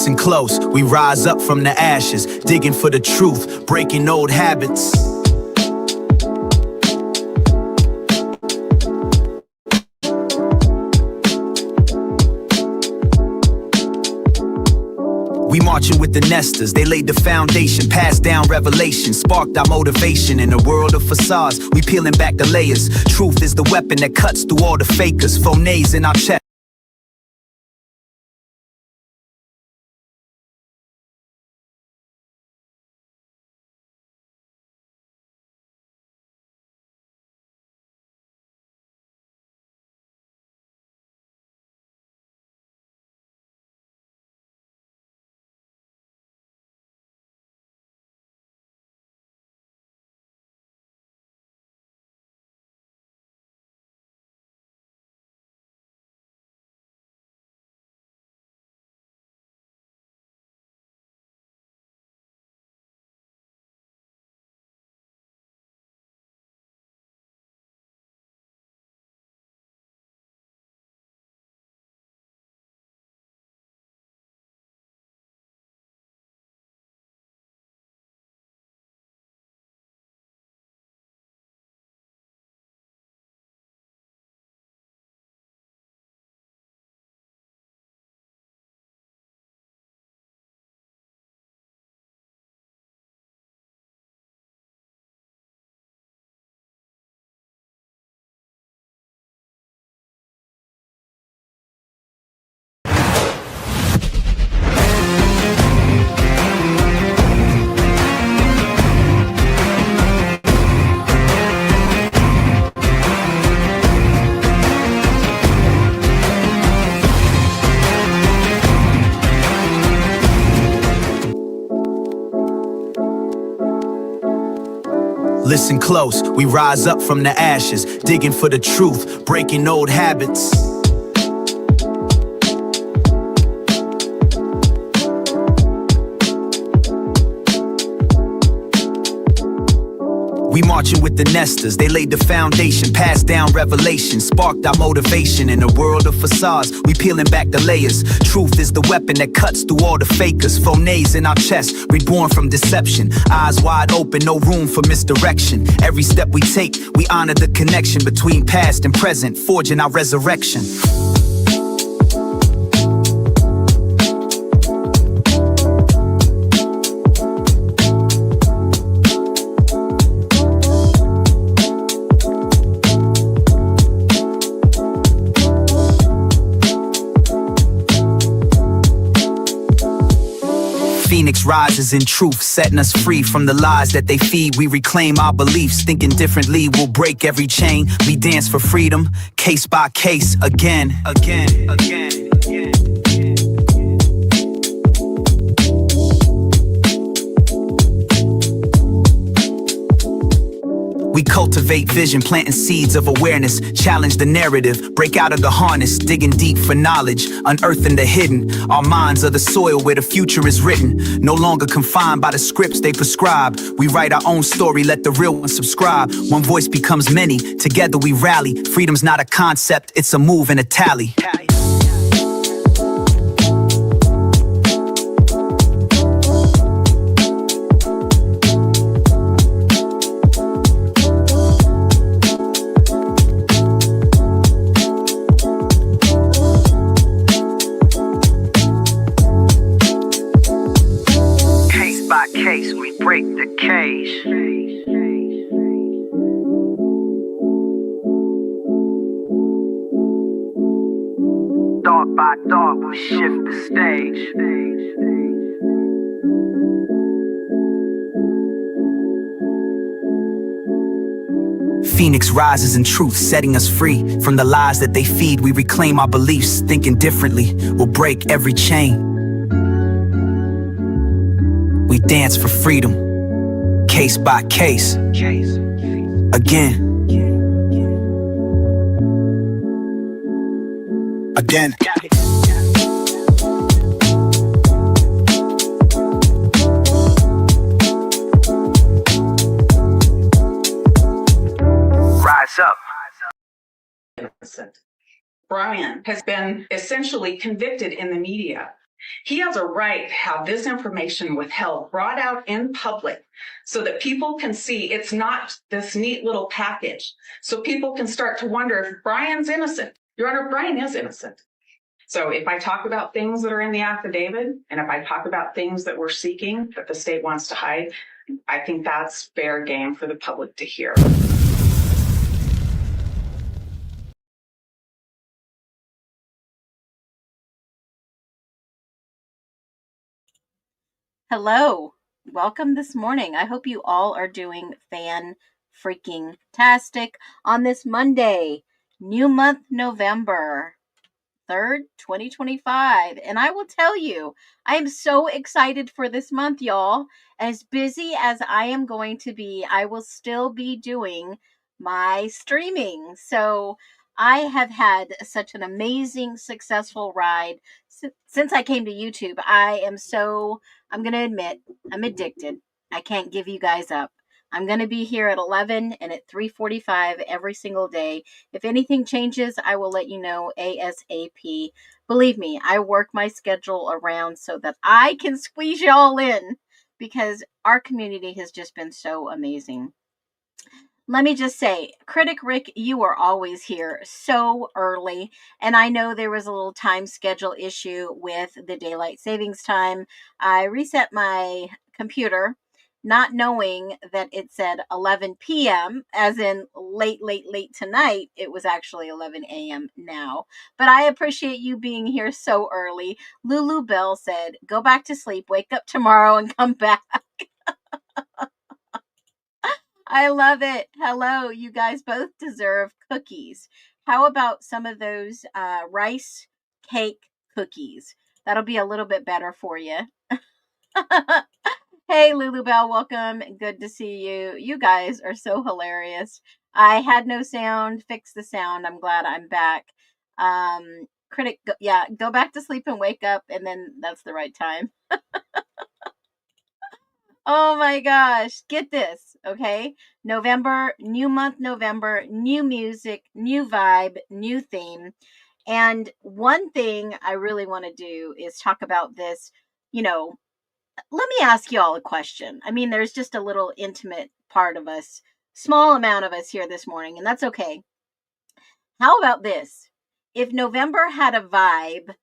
Listen close, we rise up from the ashes, digging for the truth, breaking old habits. We marching with the nesters, they laid the foundation, passed down revelation, sparked our motivation in a world of facades. We peeling back the layers, truth is the weapon that cuts through all the fakers, phonies in our chest. Listen close, we rise up from the ashes, digging for the truth, breaking old habits. We marching with the nesters, they laid the foundation, passed down revelation, sparked our motivation in a world of facades. We peeling back the layers, truth is the weapon that cuts through all the fakers, phonies in our chest, reborn from deception, eyes wide open, no room for misdirection. Every step we take, we honor the connection between past and present, forging our resurrection. Phoenix rises in truth, setting us free from the lies that they feed. We reclaim our beliefs, thinking differently, we'll break every chain. We dance for freedom, case by case, again. We cultivate vision, planting seeds of awareness, challenge the narrative, break out of the harness, digging deep for knowledge, unearthing the hidden. Our minds are the soil where the future is written, no longer confined by the scripts they prescribe. We write our own story, let the real one subscribe. One voice becomes many, together we rally. Freedom's not a concept, it's a move and a tally. By case, we break the cage. Thought by thought, we shift the stage. Phoenix rises in truth, setting us free from the lies that they feed. We reclaim our beliefs, thinking differently, we'll break every chain. We dance for freedom, case by case, again. Rise up. Brian has been essentially convicted in the media. He has a right to have this information withheld, brought out in public so that people can see it's not this neat little package. So people can start to wonder if Brian's innocent. Your Honor, Brian is innocent. So if I talk about things that are in the affidavit, and if I talk about things that we're seeking that the state wants to hide, I think that's fair game for the public to hear. Hello, welcome this morning. I hope you all are doing fan-freaking-tastic on this Monday, new month, November 3rd, 2025. And I will tell you, I am so excited for this month, y'all. As busy as I am going to be, I will still be doing my streaming. So I have had such an amazing, successful ride since I came to YouTube. I'm going to admit, I'm addicted. I can't give you guys up. I'm going to be here at 11 and at 3:45 every single day. If anything changes, I will let you know ASAP. Believe me, I work my schedule around so that I can squeeze y'all in because our community has just been so amazing. Let me just say, Critic Rick, you are always here so early. And I know there was a little time schedule issue with the daylight savings time. I reset my computer, not knowing that it said 11 p.m., as in late tonight. It was actually 11 a.m. now. But I appreciate you being here so early. Lulu Bell said, go back to sleep, wake up tomorrow, and come back. I love it. Hello, you guys both deserve cookies. How about some of those rice cake cookies? That'll be a little bit better for you. Hey, Lulu Bell, welcome. Good to see you. You guys are so hilarious. I had no sound, fix the sound. I'm glad I'm back. Go back to sleep and wake up, and then that's the right time. Oh my gosh, get this, okay? November, new month, November, new music, new vibe, new theme. And one thing I really want to do is talk about this. You know, let me ask you all a question. I mean, there's just a little intimate part of us, small amount of us here this morning, and that's okay. How about this? If November had a vibe,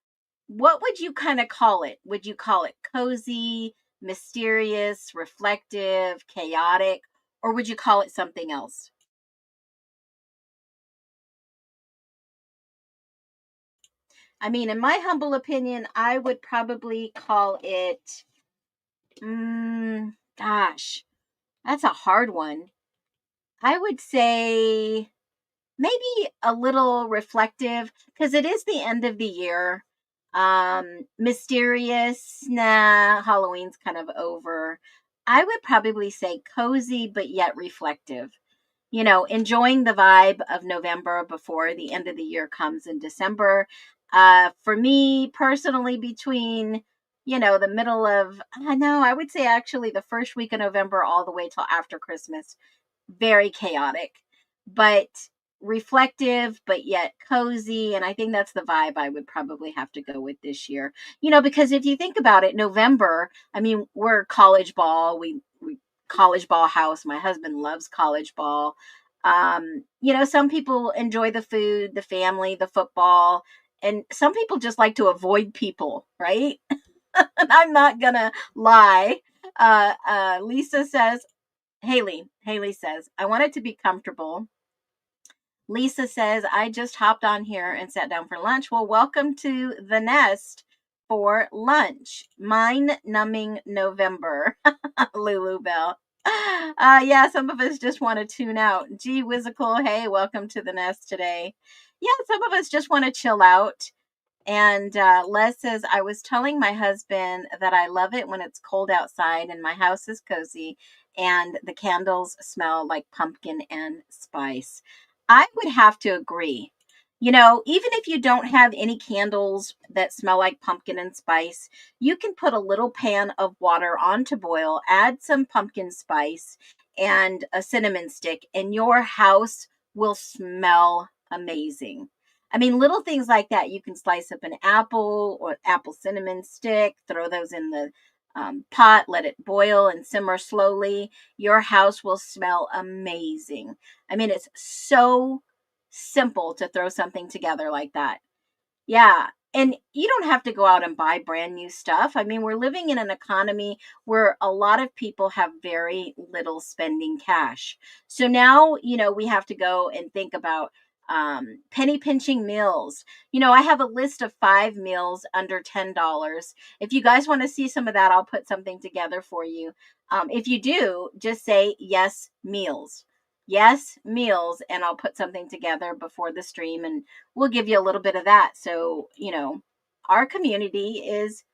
what would you kind of call it? Would you call it cozy, mysterious, reflective, chaotic, or would you call it something else? I mean, in my humble opinion, I would probably call it, gosh, that's a hard one. I would say maybe a little reflective because it is the end of the year. Mysterious, nah, Halloween's kind of over. I would probably say cozy, but yet reflective. You know, enjoying the vibe of November before the end of the year comes in December. For me personally, between, the middle of, I know, I would say actually the first week of November all the way till after Christmas, very chaotic, but reflective, but yet cozy. And I think that's the vibe I would probably have to go with this year. Because if you think about it, November, I mean, we're college ball. We college ball house. My husband loves college ball. Some people enjoy the food, the family, the football, and some people just like to avoid people, right? I'm not gonna lie. Lisa says, Haley says, I want it to be comfortable. Lisa says, I just hopped on here and sat down for lunch. Well, welcome to the nest for lunch. Mind numbing November. Lulu Bell. Yeah, some of us just want to tune out. Gee whizzical, hey, welcome to the nest today. Yeah, some of us just want to chill out. And Les says, I was telling my husband that I love it when it's cold outside and my house is cozy and the candles smell like pumpkin and spice. I would have to agree. Even if you don't have any candles that smell like pumpkin and spice, you can put a little pan of water on to boil, add some pumpkin spice and a cinnamon stick, and your house will smell amazing. I mean, little things like that. You can slice up an apple or apple cinnamon stick, throw those in the pot, let it boil and simmer slowly. Your house will smell amazing. I mean, it's so simple to throw something together like that. Yeah. And you don't have to go out and buy brand new stuff. I mean, we're living in an economy where a lot of people have very little spending cash. So now, we have to go and think about penny pinching meals. I have a list of 5 meals under $10. If you guys want to see some of that, I'll put something together for you. If you do, just say yes, meals. Yes, meals, and I'll put something together before the stream and we'll give you a little bit of that. So, our community is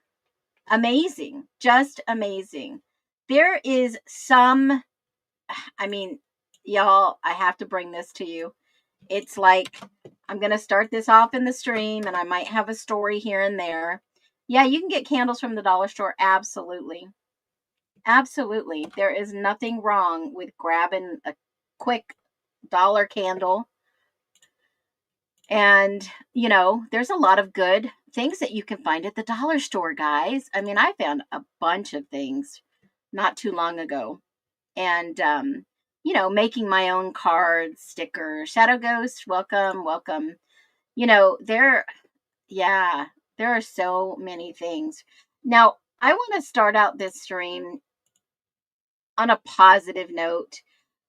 amazing, just amazing. There is I mean, y'all, I have to bring this to you. It's like, I'm going to start this off in the stream and I might have a story here and there. Yeah, you can get candles from the dollar store. Absolutely. Absolutely. There is nothing wrong with grabbing a quick dollar candle. And, there's a lot of good things that you can find at the dollar store, guys. I mean, I found a bunch of things not too long ago. And, making my own cards, stickers, Shadow Ghost, welcome, welcome. There are so many things. Now, I want to start out this stream on a positive note.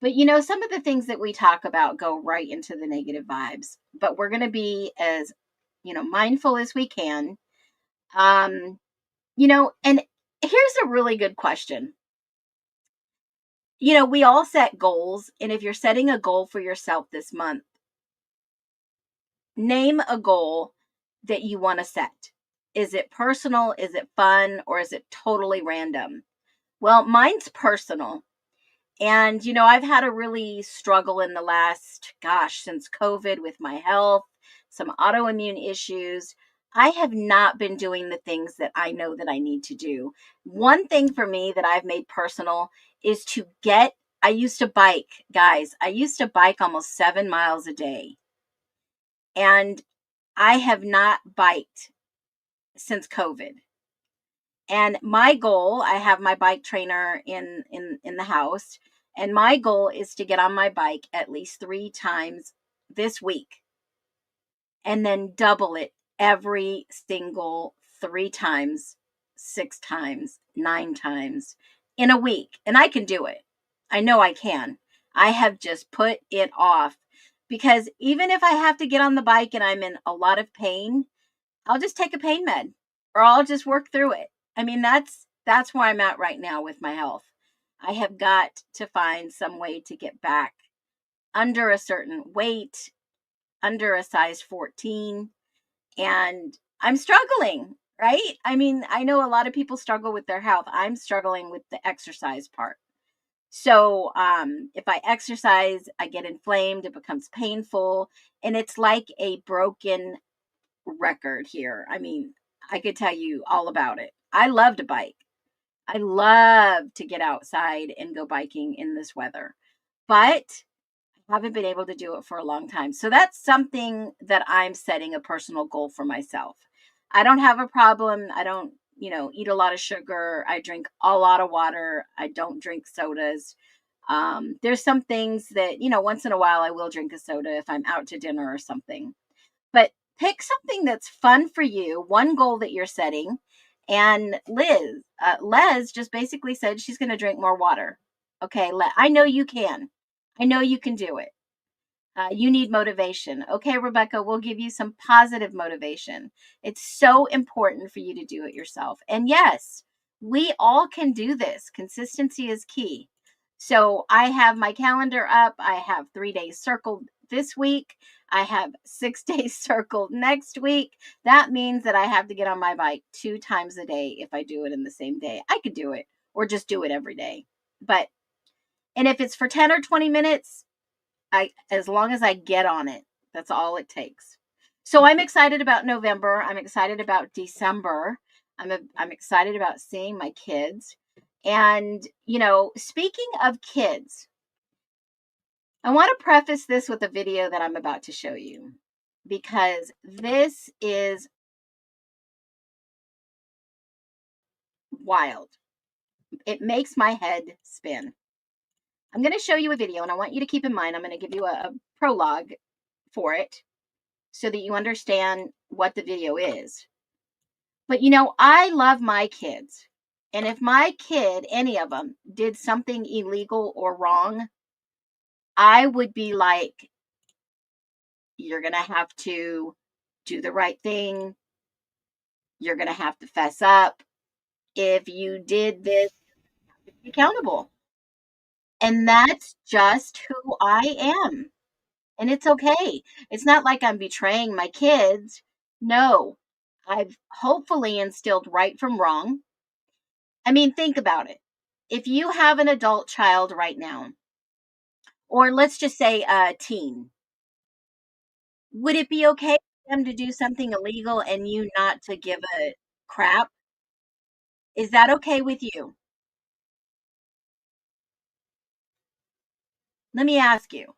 But some of the things that we talk about go right into the negative vibes. But we're going to be as, mindful as we can. And here's a really good question. We all set goals. And if you're setting a goal for yourself this month, name a goal that you want to set. Is it personal? Is it fun? Or is it totally random? Well, mine's personal. And, I've had a really struggle in the last, since COVID with my health, some autoimmune issues. I have not been doing the things that I know that I need to do. One thing for me that I've made personal is I used to bike, guys. I used to bike almost 7 miles a day. And I have not biked since COVID. And my goal, I have my bike trainer in the house, and my goal is to get on my bike at least 3 times this week and then double it every single 3 times, 6 times, 9 times in a week. And I can do it. I know I can. I have just put it off because even if I have to get on the bike and I'm in a lot of pain, I'll just take a pain med or I'll just work through it. I mean, that's where I'm at right now with my health. I have got to find some way to get back under a certain weight, under a size 14, and I'm struggling, right? I mean, I know a lot of people struggle with their health. I'm struggling with the exercise part. So if I exercise, I get inflamed, it becomes painful, and it's like a broken record here. I mean, I could tell you all about it. I love to bike. I love to get outside and go biking in this weather, but I haven't been able to do it for a long time. So that's something that I'm setting a personal goal for myself. I don't have a problem. I don't, eat a lot of sugar. I drink a lot of water. I don't drink sodas. There's some things that, once in a while I will drink a soda if I'm out to dinner or something. But pick something that's fun for you, one goal that you're setting. And Les just basically said she's going to drink more water. Okay, I know you can. I know you can do it. You need motivation. Okay, Rebecca, we'll give you some positive motivation. It's so important for you to do it yourself. And yes, we all can do this. Consistency is key. So I have my calendar up. I have 3 days circled this week. I have 6 days circled next week. That means that I have to get on my bike 2 times a day if I do it in the same day. I could do it or just do it every day. And if it's for 10 or 20 minutes, as long as I get on it, that's all it takes. So I'm excited about November. I'm excited about December. I'm excited about seeing my kids. And, speaking of kids, I want to preface this with a video that I'm about to show you. because this is wild. It makes my head spin. I'm going to show you a video, and I want you to keep in mind, I'm going to give you a prologue for it so that you understand what the video is. But you know, I love my kids. And if my kid, any of them, did something illegal or wrong, I would be like, you're going to have to do the right thing. You're going to have to fess up. If you did this, you have to be accountable. And that's just who I am. And it's okay. It's not like I'm betraying my kids. No, I've hopefully instilled right from wrong. I mean, think about it. If you have an adult child right now, or let's just say a teen, would it be okay for them to do something illegal and you not to give a crap? Is that okay with you? Let me ask you.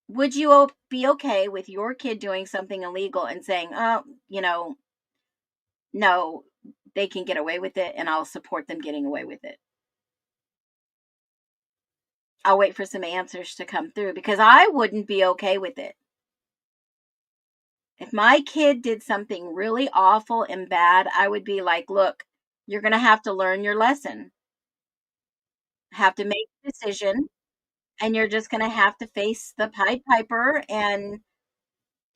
Would you be okay with your kid doing something illegal and saying, oh, no, they can get away with it and I'll support them getting away with it? I'll wait for some answers to come through because I wouldn't be okay with it. If my kid did something really awful and bad, I would be like, look, you're going to have to learn your lesson. Have to make a decision, and you're just going to have to face the Pied Piper, and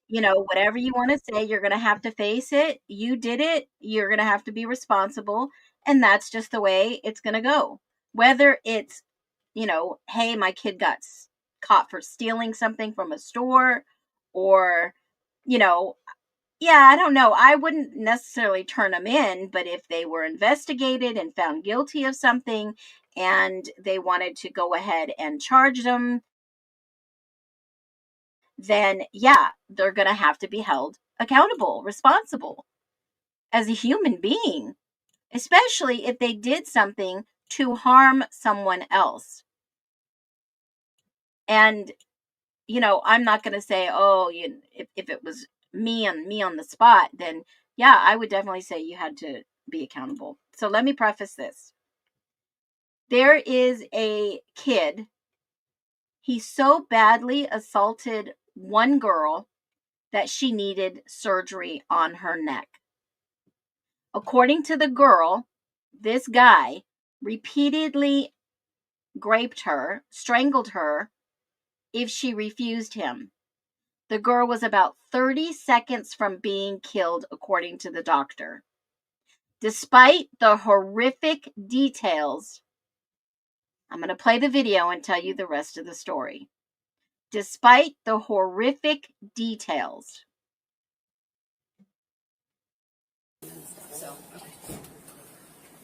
whatever you want to say, you're going to have to face it. You did it. You're going to have to be responsible, and that's just the way it's going to go. Whether it's, hey, my kid got caught for stealing something from a store, or, yeah, I don't know. I wouldn't necessarily turn them in, but if they were investigated and found guilty of something and they wanted to go ahead and charge them, then yeah, they're going to have to be held accountable, responsible as a human being, especially if they did something to harm someone else. And, I'm not going to say, oh, if it was me on the spot, then yeah, I would definitely say you had to be accountable. So let me preface this. There is a kid. He so badly assaulted one girl that she needed surgery on her neck. According to the girl, this guy repeatedly raped her, strangled her if she refused him. The girl was about 30 seconds from being killed, according to the doctor. Despite the horrific details, I'm going to play the video and tell you the rest of the story. Despite the horrific details. So, okay.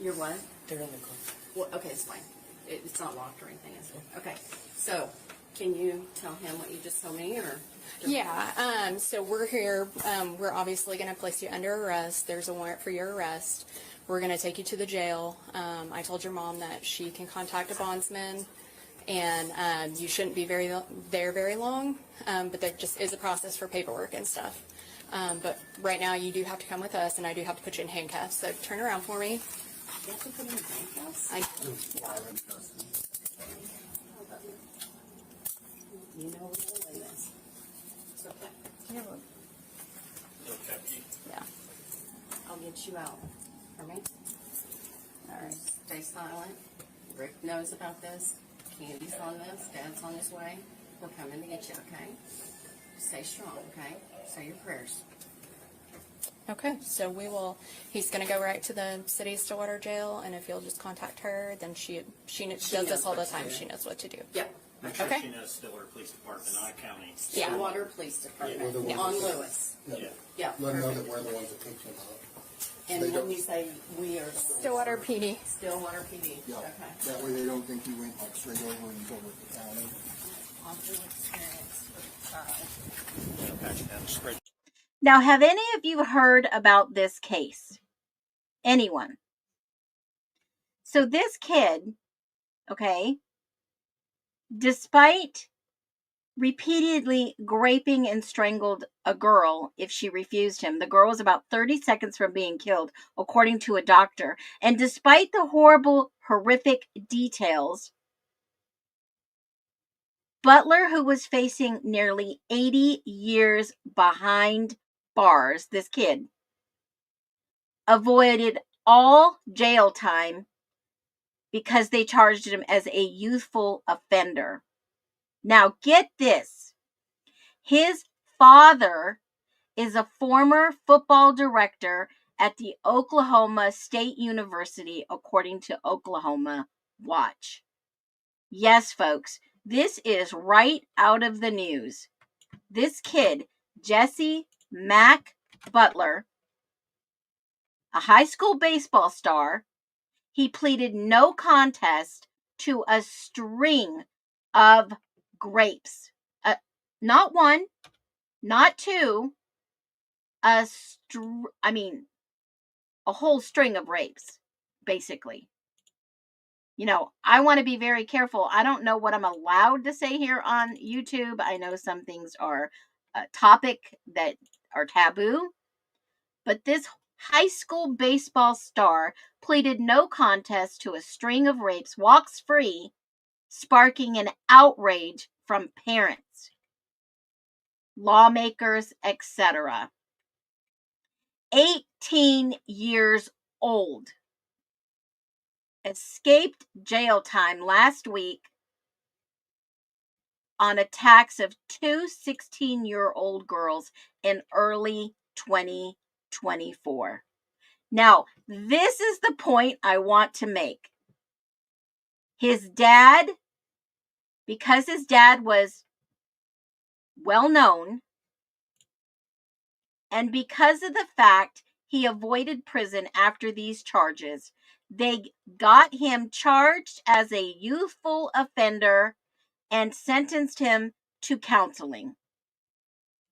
You're what? They're in the car. Well, okay, it's fine. It's not locked or anything, is it? Okay. So, can you tell him what you just told me, or? Yeah, so we're here, we're obviously going to place you under arrest. There's a warrant for your arrest. We're going to take you to the jail. I told your mom that she can contact a bondsman, and you shouldn't be very long, but there just is a process for paperwork and stuff. But right now you do have to come with us, and I do have to put you in handcuffs, so turn around for me. You have to put him in handcuffs? You know what the way is. It's okay. Yeah. I'll get you out. For me? All right. Stay silent. Rick knows about this. Candy's on this. Dad's on his way. We're coming to get you, okay? Stay strong, okay? Say your prayers. Okay, so he's going to go right to the city of Stillwater jail, and if you'll just contact her, then she does this all the time. She knows what to do. Yep. Make sure Okay. she knows Stillwater Police Department, not county. Yeah. Stillwater Police Department. Yeah. On Lewis. Yeah. Yeah. Let them know that perfect. we're the ones that picked him up. And They when don't- we say we are Stillwater PD. Stillwater PD. Yeah, Okay. that way they don't think he went like straight over and he's over at the county. Positive experience with the child. Patch down the spread. Now, have any of you heard about this case? Anyone? So this kid, okay, despite repeatedly raping and strangled a girl if she refused him. The girl was about 30 seconds from being killed, according to a doctor. And despite the horrible, horrific details, Butler, who was facing nearly 80 years behind bars, this kid, avoided all jail time because they charged him as a youthful offender. Now, get this. His father is a former football director at the Oklahoma State University, according to Oklahoma Watch. Yes, folks, this is right out of the news. This kid, Jesse Mack Butler, a high school baseball star, he pleaded no contest to a string of grapes. Not one, not two, a whole string of rapes, basically. You know, I want to be very careful. I don't know what I'm allowed to say here on YouTube. I know some things are a topic that are taboo, but this high school baseball star pleaded no contest to a string of rapes, walks free, sparking an outrage from parents, lawmakers, etc. 18 years old. Escaped jail time last week on attacks of two 16-year-old girls in early 2024. Now, this is the point I want to make. His dad, because his dad was well known, and because of the fact he avoided prison after these charges, they got him charged as a youthful offender and sentenced him to counseling.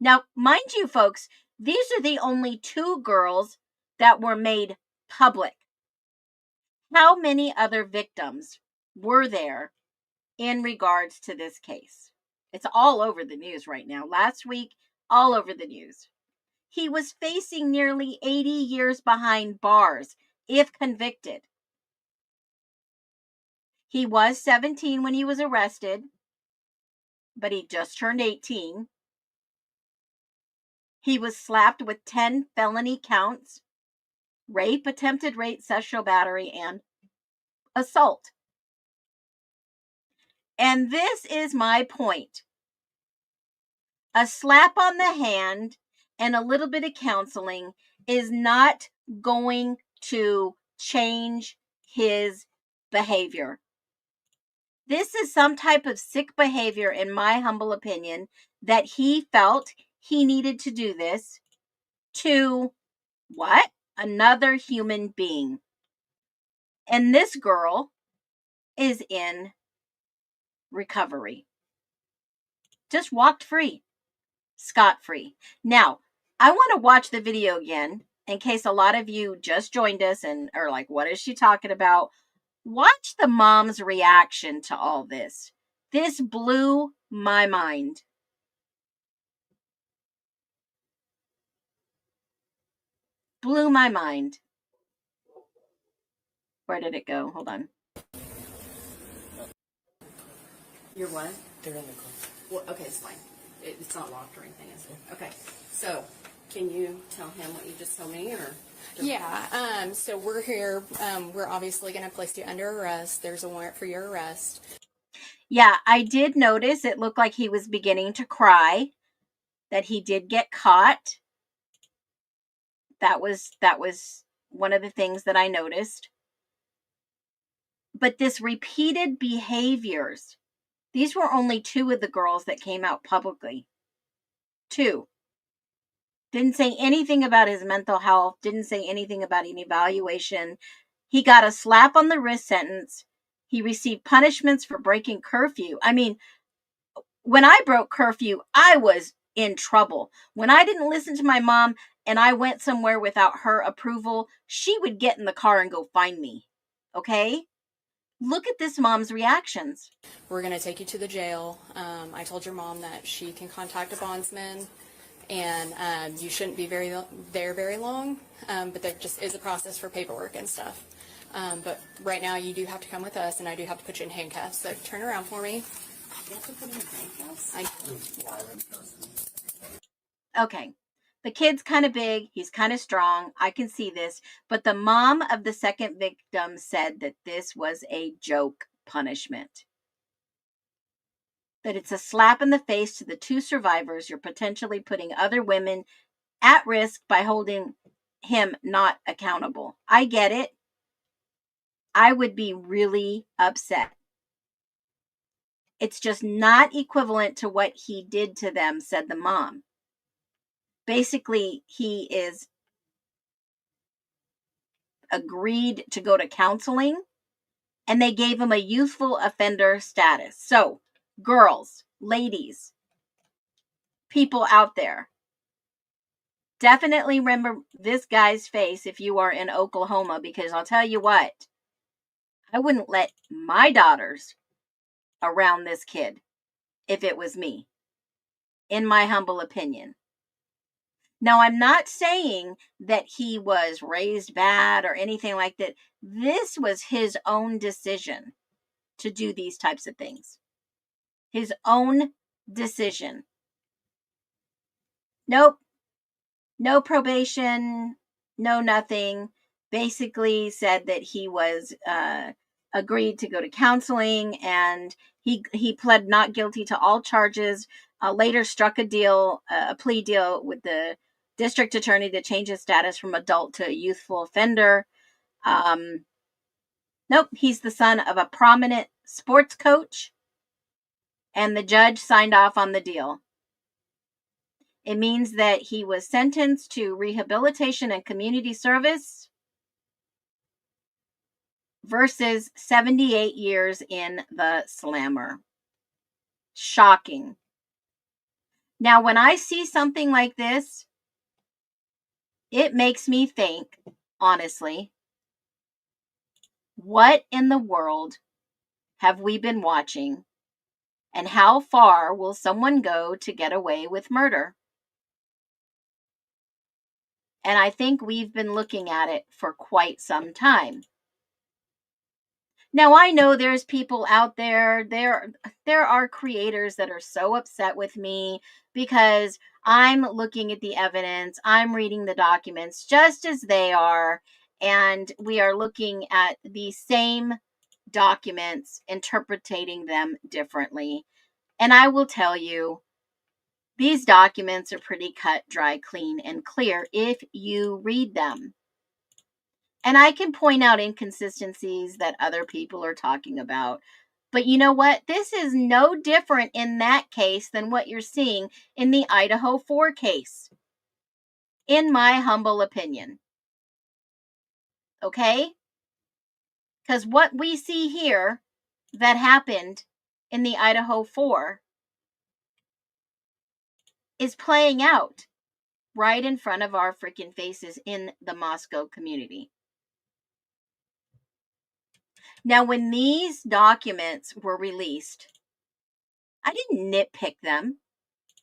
Now, mind you, folks, these are the only two girls that were made public. How many other victims were there in regards to this case? It's all over the news right now. Last week, all over the news. He was facing nearly 80 years behind bars if convicted. He was 17 when he was arrested, but he just turned 18. He was slapped with 10 felony counts: rape, attempted rape, sexual battery, and assault. And this is my point. A slap on the hand and a little bit of counseling is not going to change his behavior. This is some type of sick behavior, in my humble opinion, that he felt he needed to do this to what? Another human being. And this girl is in recovery. Just walked free, scot-free. Now, I want to watch the video again in case a lot of you just joined us and are like, what is she talking about? Watch the mom's reaction to all this. This blew my mind. Blew my mind. Where did it go? Hold on. You're what? They're in the car. Well, okay, it's fine. It's not locked or anything, is it? Okay. So, can you tell him what you just told me, or? Yeah. So we're here. We're obviously going to place you under arrest. There's a warrant for your arrest. Yeah, I did notice it looked like he was beginning to cry, that he did get caught. That was one of the things that I noticed. But this repeated behaviors, these were only two of the girls that came out publicly. Two. Didn't say anything about his mental health, didn't say anything about an evaluation. He got a slap on the wrist sentence. He received punishments for breaking curfew. I mean, when I broke curfew, I was in trouble. When I didn't listen to my mom and I went somewhere without her approval, she would get in the car and go find me. Okay? Look at this mom's reactions. We're going to take you to the jail. I told your mom that she can contact a bondsman, and you shouldn't be there very long, but there just is a process for paperwork and stuff. But right now you do have to come with us, and I do have to put you in handcuffs. So turn around for me. You have to put in handcuffs? Okay. The kid's kind of big. He's kind of strong. I can see this. But the mom of the second victim said that this was a joke punishment. That it's a slap in the face to the two survivors. You're potentially putting other women at risk by holding him not accountable. I get it. I would be really upset. It's just not equivalent to what he did to them, said the mom. Basically, he is agreed to go to counseling, and they gave him a youthful offender status. So, girls, ladies, people out there, definitely remember this guy's face if you are in Oklahoma, because I'll tell you what, I wouldn't let my daughters around this kid if it was me, in my humble opinion. Now, I'm not saying that he was raised bad or anything like that. This was his own decision to do these types of things. His own decision. Nope. No probation, no nothing. Basically said that he was agreed to go to counseling, and he pled not guilty to all charges. Later struck a plea deal with the district attorney to change his status from adult to youthful offender. Nope, he's the son of a prominent sports coach, and the judge signed off on the deal. It means that he was sentenced to rehabilitation and community service versus 78 years in the slammer. Shocking. Now, when I see something like this, it makes me think, honestly, what in the world have we been watching, and how far will someone go to get away with murder? And I think we've been looking at it for quite some time. Now, I know there's people out there, there are creators that are so upset with me because I'm looking at the evidence, I'm reading the documents just as they are, and we are looking at the same documents, interpreting them differently. And I will tell you, these documents are pretty cut, dry, clean, and clear if you read them. And I can point out inconsistencies that other people are talking about. But you know what? This is no different in that case than what you're seeing in the IDAHO4 case, in my humble opinion. Okay? Because what we see here that happened in the IDAHO4 is playing out right in front of our freaking faces in the Moscow community. Now, when these documents were released, I didn't nitpick them.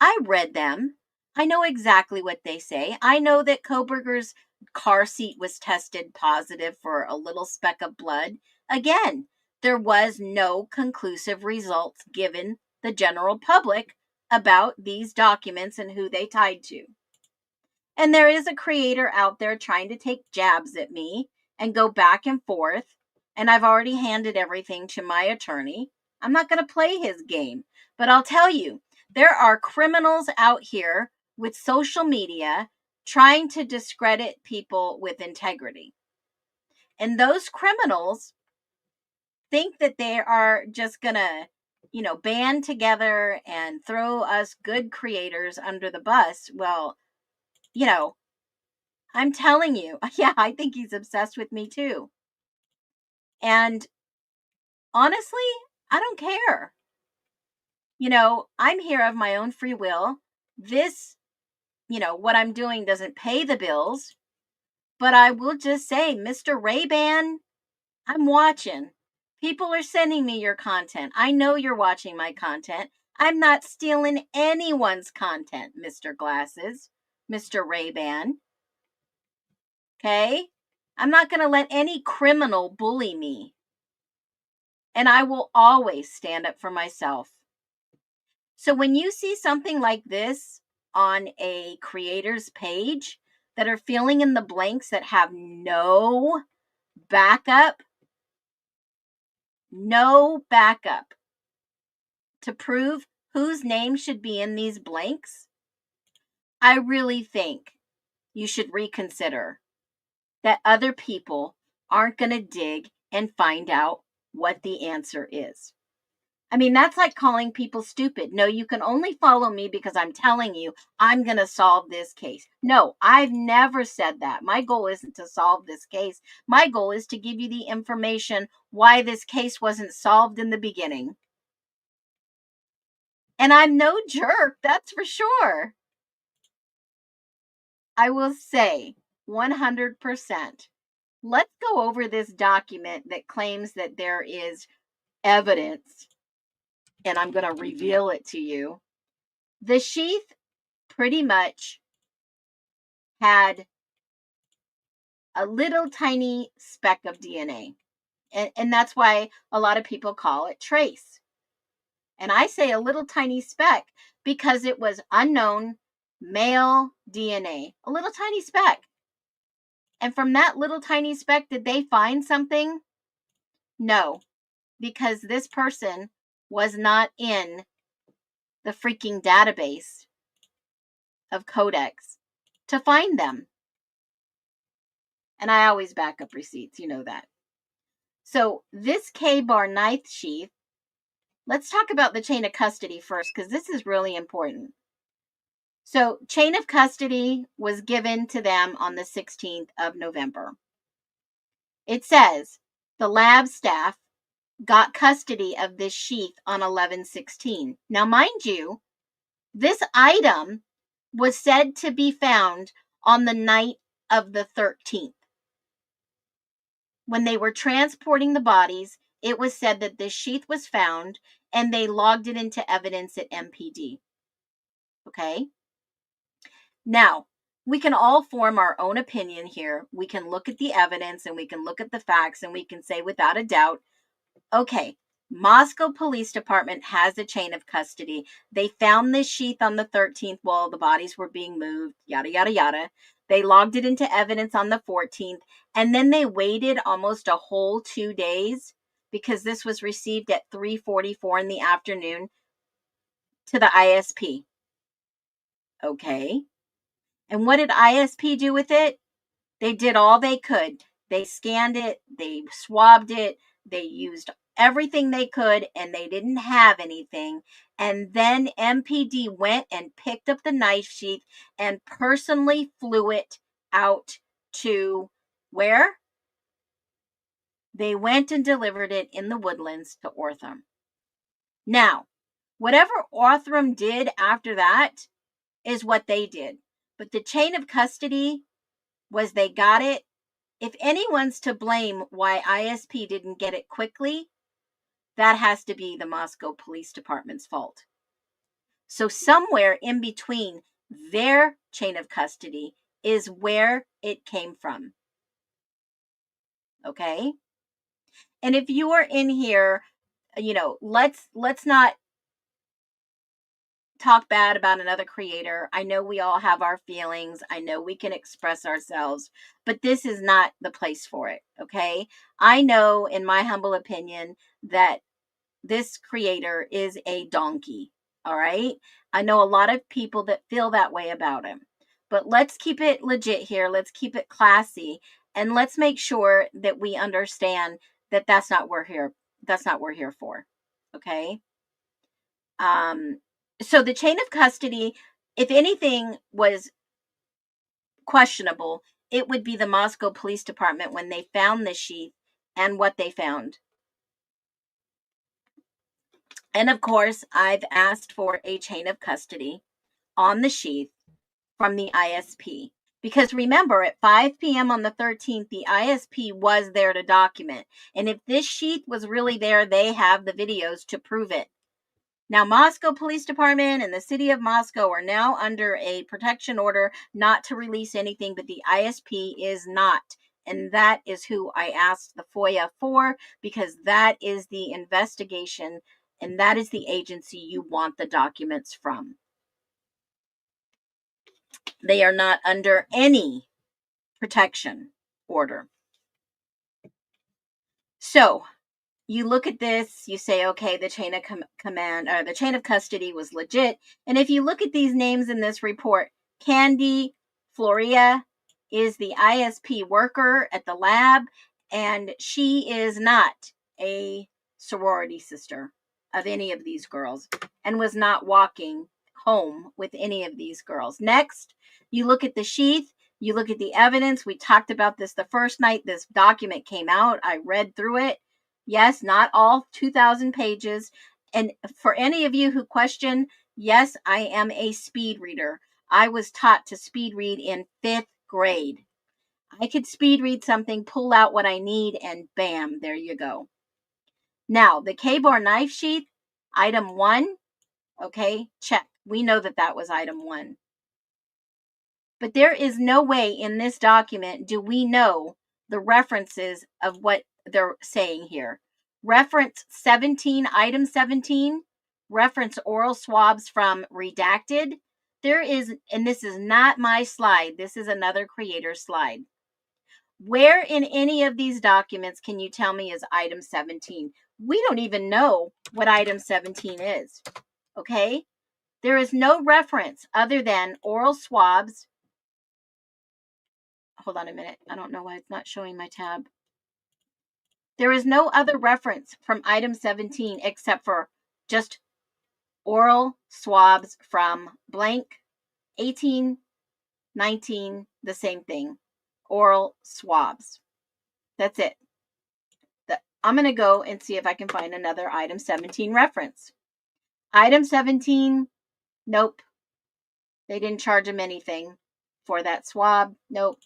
I read them. I know exactly what they say. I know that Koberger's car seat was tested positive for a little speck of blood. Again, there was no conclusive results given the general public about these documents and who they tied to. And there is a creator out there trying to take jabs at me and go back and forth. And I've already handed everything to my attorney. I'm not going to play his game. But I'll tell you, there are criminals out here with social media trying to discredit people with integrity. And those criminals think that they are just going to, band together and throw us good creators under the bus. Well, I'm telling you, yeah, I think he's obsessed with me too. And honestly, I don't care. I'm here of my own free will. This, what I'm doing doesn't pay the bills. But I will just say, Mr. Ray-Ban, I'm watching. People are sending me your content. I know you're watching my content. I'm not stealing anyone's content, Mr. Glasses, Mr. Ray-Ban. Okay? I'm not going to let any criminal bully me. And I will always stand up for myself. So when you see something like this on a creator's page that are filling in the blanks that have no backup to prove whose name should be in these blanks, I really think you should reconsider that other people aren't going to dig and find out what the answer is. I mean, that's like calling people stupid. No, you can only follow me because I'm telling you I'm going to solve this case. No, I've never said that. My goal isn't to solve this case. My goal is to give you the information why this case wasn't solved in the beginning. And I'm no jerk, that's for sure. I will say 100%. Let's go over this document that claims that there is evidence, and I'm going to reveal it to you. The sheath pretty much had a little tiny speck of DNA. And that's why a lot of people call it trace. And I say a little tiny speck because it was unknown male DNA, a little tiny speck. And from that little tiny speck, did they find something? No, because this person was not in the freaking database of Codex to find them. And I always back up receipts, you know that. So this K-bar knife sheath, let's talk about the chain of custody first, because this is really important. So chain of custody was given to them on the 16th of November. It says the lab staff got custody of this sheath on 11/16. Now, mind you, this item was said to be found on the night of the 13th. When they were transporting the bodies, it was said that this sheath was found and they logged it into evidence at MPD. Okay? Now, we can all form our own opinion here. We can look at the evidence and we can look at the facts and we can say without a doubt, okay, Moscow Police Department has a chain of custody. They found this sheath on the 13th while the bodies were being moved, yada, yada, yada. They logged it into evidence on the 14th, and then they waited almost a whole 2 days because this was received at 3:44 in the afternoon to the ISP. Okay. And what did ISP do with it? They did all they could. They scanned it, they swabbed it, they used everything they could, and they didn't have anything. And then MPD went and picked up the knife sheath and personally flew it out to where? They went and delivered it in the Woodlands to Ortham. Now, whatever Ortham did after that is what they did. But the chain of custody was they got it. If anyone's to blame why ISP didn't get it quickly, that has to be the Moscow Police Department's fault. So somewhere in between their chain of custody is where it came from. Okay? And if you are in here, you know, let's not talk bad about another creator. I know we all have our feelings. I know we can express ourselves, but this is not the place for it. Okay. I know, in my humble opinion, that this creator is a donkey. All right. I know a lot of people that feel that way about him, but let's keep it legit here. Let's keep it classy, and let's make sure that we understand that that's not what we're here for. Okay. So the chain of custody, if anything was questionable, it would be the Moscow Police Department when they found the sheath and what they found. And of course, I've asked for a chain of custody on the sheath from the ISP. Because remember, at 5 p.m. on the 13th, the ISP was there to document. And if this sheet was really there, they have the videos to prove it. Now, Moscow Police Department and the city of Moscow are now under a protection order not to release anything, but the ISP is not. And that is who I asked the FOIA for, because that is the investigation and that is the agency you want the documents from. They are not under any protection order. So you look at this, you say, okay, the chain of command or the chain of custody was legit. And if you look at these names in this report, Candy Floria is the ISP worker at the lab, and she is not a sorority sister of any of these girls and was not walking home with any of these girls. Next, you look at the sheath. You look at the evidence. We talked about this the first night this document came out. I read through it. Yes, not all 2,000 pages. And for any of you who question, yes, I am a speed reader. I was taught to speed read in 5th grade. I could speed read something, pull out what I need, and bam, there you go. Now, the K-bar knife sheath, item 1, okay, check. We know that that was item 1. But there is no way in this document do we know the references of what they're saying here. Reference 17, item 17, reference oral swabs from redacted. There is, and this is not my slide, this is another creator's slide. Where in any of these documents can you tell me is item 17? We don't even know what item 17 is, okay? There is no reference other than oral swabs. Hold on a minute. I don't know why it's not showing my tab. There is no other reference from item 17 except for just oral swabs from blank, 18, 19, the same thing. Oral swabs. That's it. I'm going to go and see if I can find another item 17 reference. Item 17, nope. They didn't charge them anything for that swab. Nope.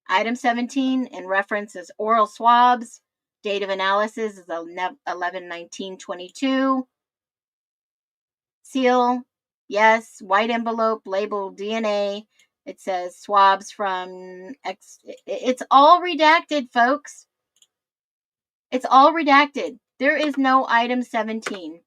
Item 17 in reference is oral swabs. Date of analysis is 11/19/22. Seal, yes. White envelope, labeled DNA. It says swabs from X. It's all redacted, folks. It's all redacted. There is no item 17.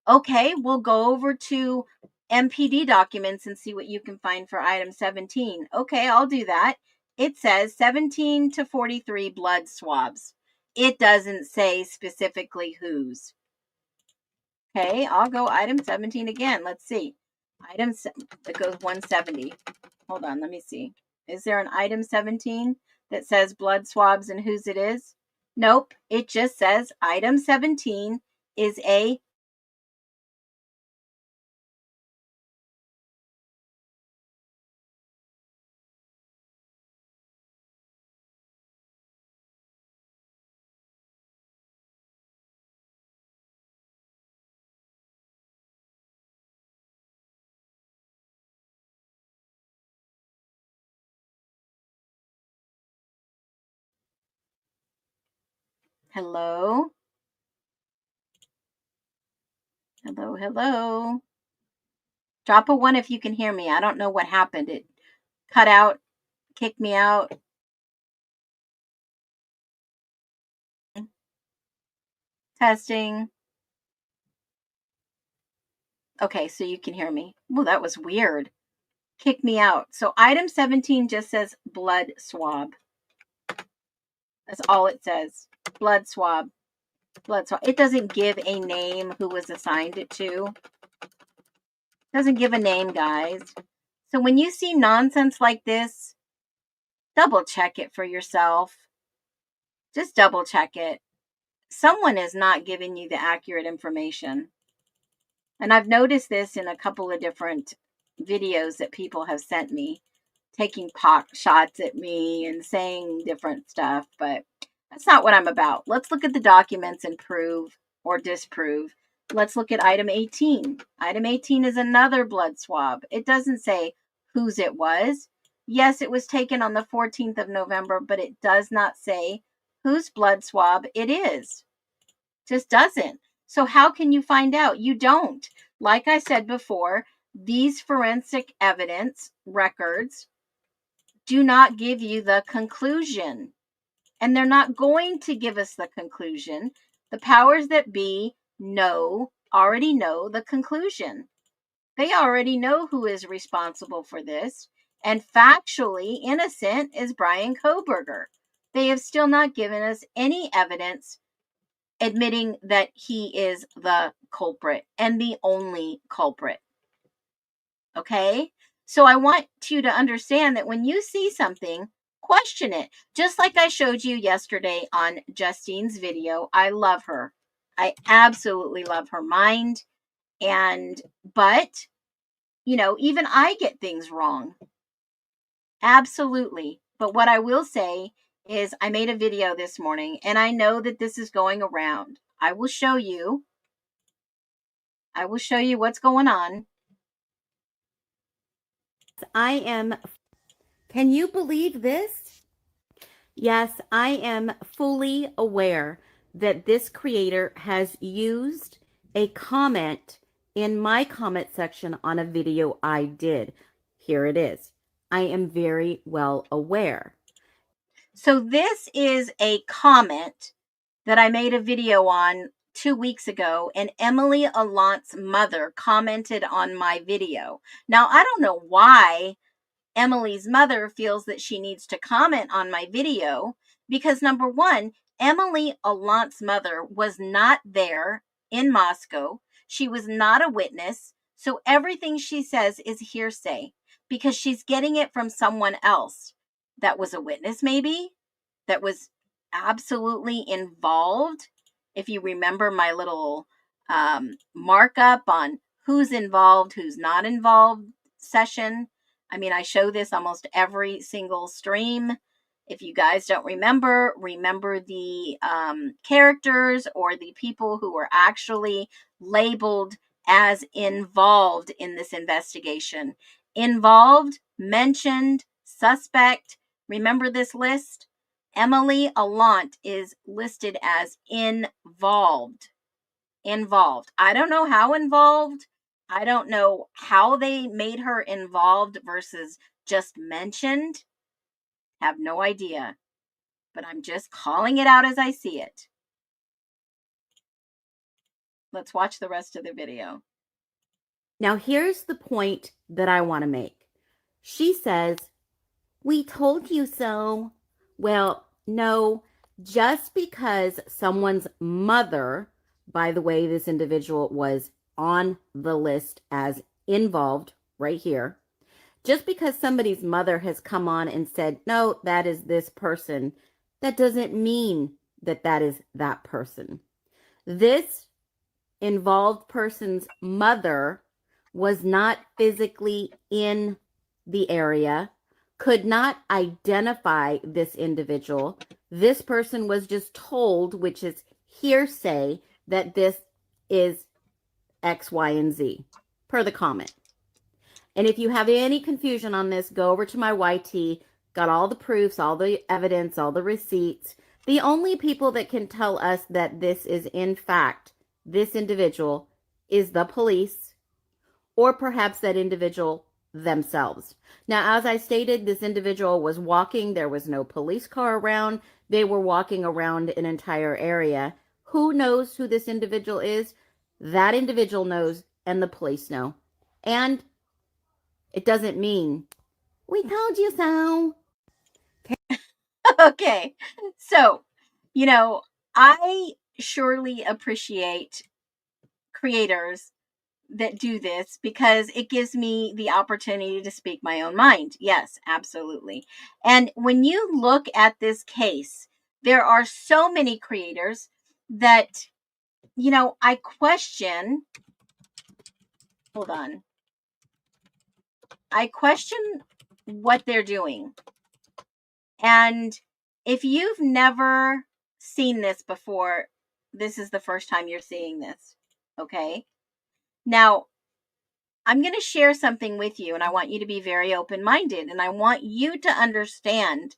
Okay, we'll go over to MPD documents and see what you can find for item 17. Okay, I'll do that. It says 17 to 43 blood swabs. It doesn't say specifically whose. Okay, I'll go item 17 again. Let's see. Item, it goes 170. Hold on, let me see. Is there an item 17 that says blood swabs and whose it is? Nope, it just says item 17 is a hello? Hello, hello. Drop a 1 if you can hear me. I don't know what happened. It cut out, kicked me out. Testing. Okay, so you can hear me. Well, that was weird. Kicked me out. So item 17 just says blood swab. That's all it says. Blood swab. Blood swab. It doesn't give a name who was assigned it to. It doesn't give a name, guys. So when you see nonsense like this, double check it for yourself. Just double check it. Someone is not giving you the accurate information. And I've noticed this in a couple of different videos that people have sent me, taking pot shots at me and saying different stuff, but that's not what I'm about. Let's look at the documents and prove or disprove. Let's look at item 18. Item 18 is another blood swab. It doesn't say whose it was. Yes, it was taken on the 14th of November, but it does not say whose blood swab it is. Just doesn't. So how can you find out? You don't. Like I said before, these forensic evidence records do not give you the conclusion. And they're not going to give us the conclusion. The powers that be already know the conclusion. They already know who is responsible for this. And factually innocent is Brian Kohberger. They have still not given us any evidence admitting that he is the culprit and the only culprit. Okay? So I want you to understand that when you see something, question it. Just like I showed you yesterday on Justine's video. I love her. I absolutely love her mind. But, even I get things wrong. Absolutely. But what I will say is I made a video this morning and I know that this is going around. I will show you what's going on. Can you believe this? Yes, I am fully aware that this creator has used a comment in my comment section on a video I did. Here it is. I am very well aware. So this is a comment that I made a video on 2 weeks ago, and Emily Allant's mother commented on my video. Now, I don't know why Emily's mother feels that she needs to comment on my video because, number one, Emily Allant's mother was not there in Moscow. She was not a witness. So everything she says is hearsay because she's getting it from someone else that was a witness, maybe, that was absolutely involved. If you remember my little markup on who's involved, who's not involved session. I mean, I show this almost every single stream. If you guys don't remember the characters or the people who were actually labeled as involved in this investigation. Involved, mentioned, suspect. Remember this list? Emily Allant is listed as involved. Involved. I don't know how involved. I don't know how they made her involved versus just mentioned. Have no idea. But I'm just calling it out as I see it. Let's watch the rest of the video. Now, here's the point that I want to make. She says, "We told you so." Well, no, just because someone's mother, by the way, this individual was on the list as involved right here, just because somebody's mother has come on and said, no, that is this person, that doesn't mean that that is that person. This involved person's mother was not physically in the area, could not identify this individual. This person was just told, which is hearsay, that this is X, Y, and Z, per the comment. And if you have any confusion on this, go over to my YT, got all the proofs, all the evidence, all the receipts. The only people that can tell us that this is in fact this individual is the police, or perhaps that individual themselves. Now, as I stated, this individual was walking. There was no police car around. They were walking around an entire area. Who knows who this individual is? That individual knows, and the police know. And it doesn't mean, we told you so. Okay. So, I surely appreciate creators that do this because it gives me the opportunity to speak my own mind. Yes, absolutely. And when you look at this case, there are so many creators that, I question. Hold on. I question what they're doing. And if you've never seen this before, this is the first time you're seeing this. Okay. Now, I'm going to share something with you, and I want you to be very open-minded, and I want you to understand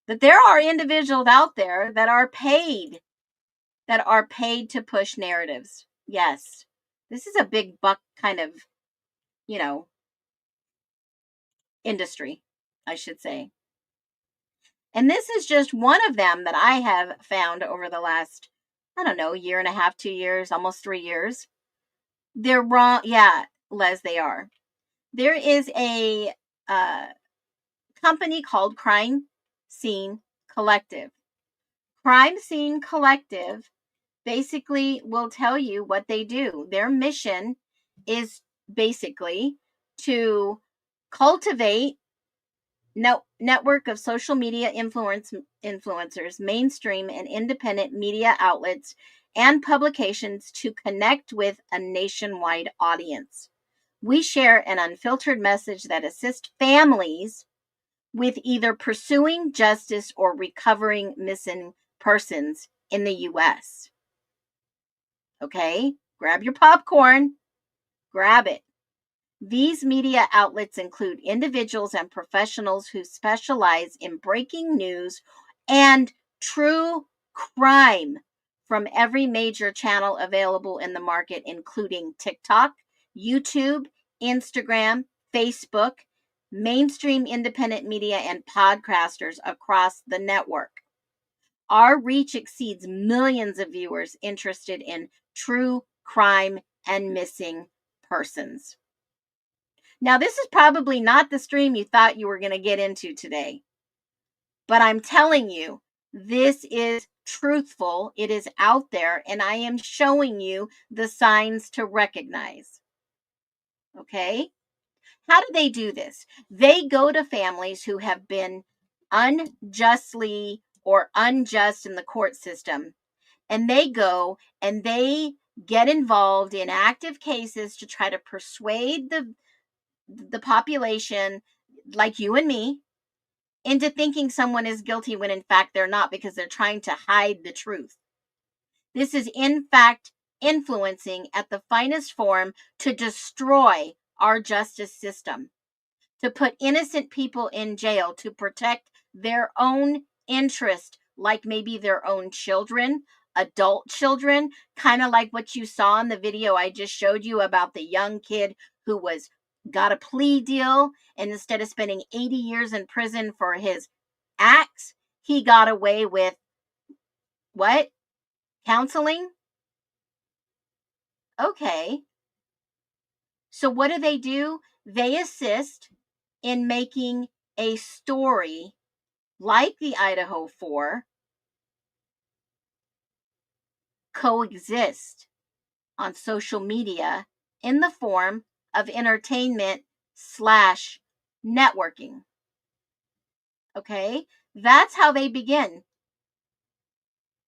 that there are individuals out there that are paid to push narratives. Yes, this is a big buck kind of, industry, I should say. And this is just one of them that I have found over the last, I don't know, year and a half, 2 years, almost 3 years. They're wrong. Yeah, Les, they are. There is a company called Crime Scene Collective. Crime Scene Collective basically will tell you what they do. Their mission is basically to cultivate network of social media influencers, mainstream and independent media outlets, and publications to connect with a nationwide audience. We share an unfiltered message that assists families with either pursuing justice or recovering missing persons in the U.S. Okay? Grab your popcorn, grab it. These media outlets include individuals and professionals who specialize in breaking news and true crime from every major channel available in the market, including TikTok, YouTube, Instagram, Facebook, mainstream independent media, and podcasters across the network. Our reach exceeds millions of viewers interested in true crime and missing persons. Now, this is probably not the stream you thought you were going to get into today, but I'm telling you, this is truthful. It is out there, and I am showing you the signs to recognize. Okay? How do they do this? They go to families who have been unjustly or unjust in the court system, and they go and they get involved in active cases to try to persuade the population, like you and me, into thinking someone is guilty when in fact they're not, because they're trying to hide the truth. This is in fact influencing at the finest form to destroy our justice system, to put innocent people in jail to protect their own interest, like maybe their own children, adult children, kind of like what you saw in the video I just showed you about the young kid who got a plea deal, and instead of spending 80 years in prison for his acts, he got away with what? Counseling? Okay. So what do? They assist in making a story like the IDAHO4 coexist on social media in the form of entertainment / networking. Okay? That's how they begin.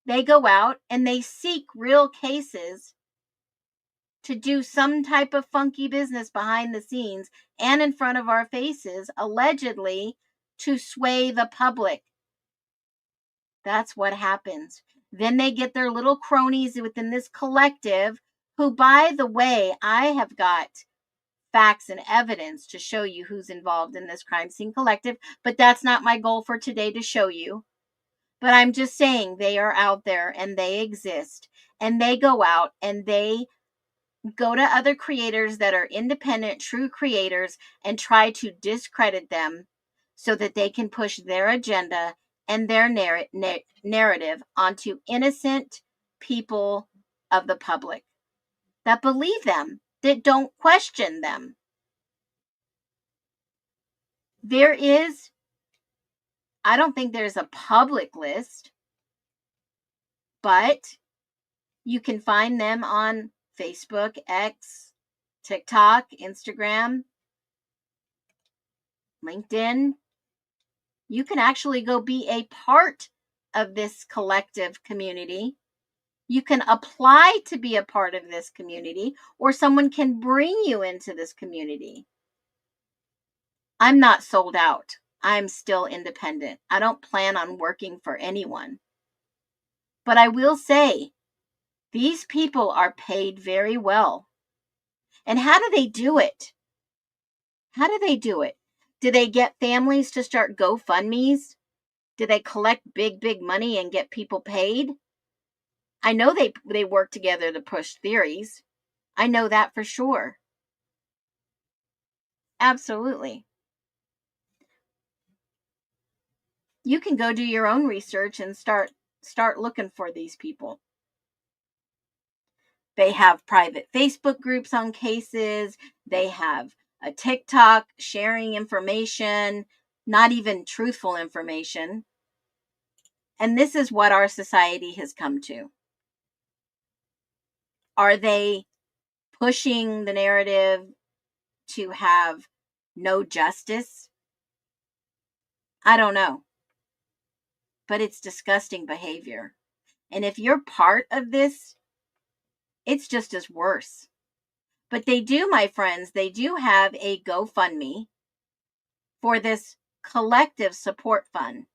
They go out and they seek real cases to do some type of funky business behind the scenes and in front of our faces, allegedly to sway the public. That's what happens. Then they get their little cronies within this collective, who, by the way, I have got facts and evidence to show you who's involved in this crime scene collective, but that's not my goal for today to show you. But I'm just saying they are out there and they exist, and they go out and they go to other creators that are independent, true creators, and try to discredit them so that they can push their agenda and their narrative onto innocent people of the public that believe them, that don't question them. I don't think there's a public list, but you can find them on Facebook, X, TikTok, Instagram, LinkedIn. You can actually go be a part of this collective community. You can apply to be a part of this community, or someone can bring you into this community. I'm not sold out. I'm still independent. I don't plan on working for anyone. But I will say, these people are paid very well. And how do they do it? How do they do it? Do they get families to start GoFundMes? Do they collect big money and get people paid? I know they work together to push theories. I know that for sure. Absolutely. You can go do your own research and start looking for these people. They have private Facebook groups on cases. They have a TikTok sharing information, not even truthful information. And this is what our society has come to. Are they pushing the narrative to have no justice? I don't know. But it's disgusting behavior. And if you're part of this, it's just as worse. But they do, my friends, they do have a GoFundMe for this collective support fund.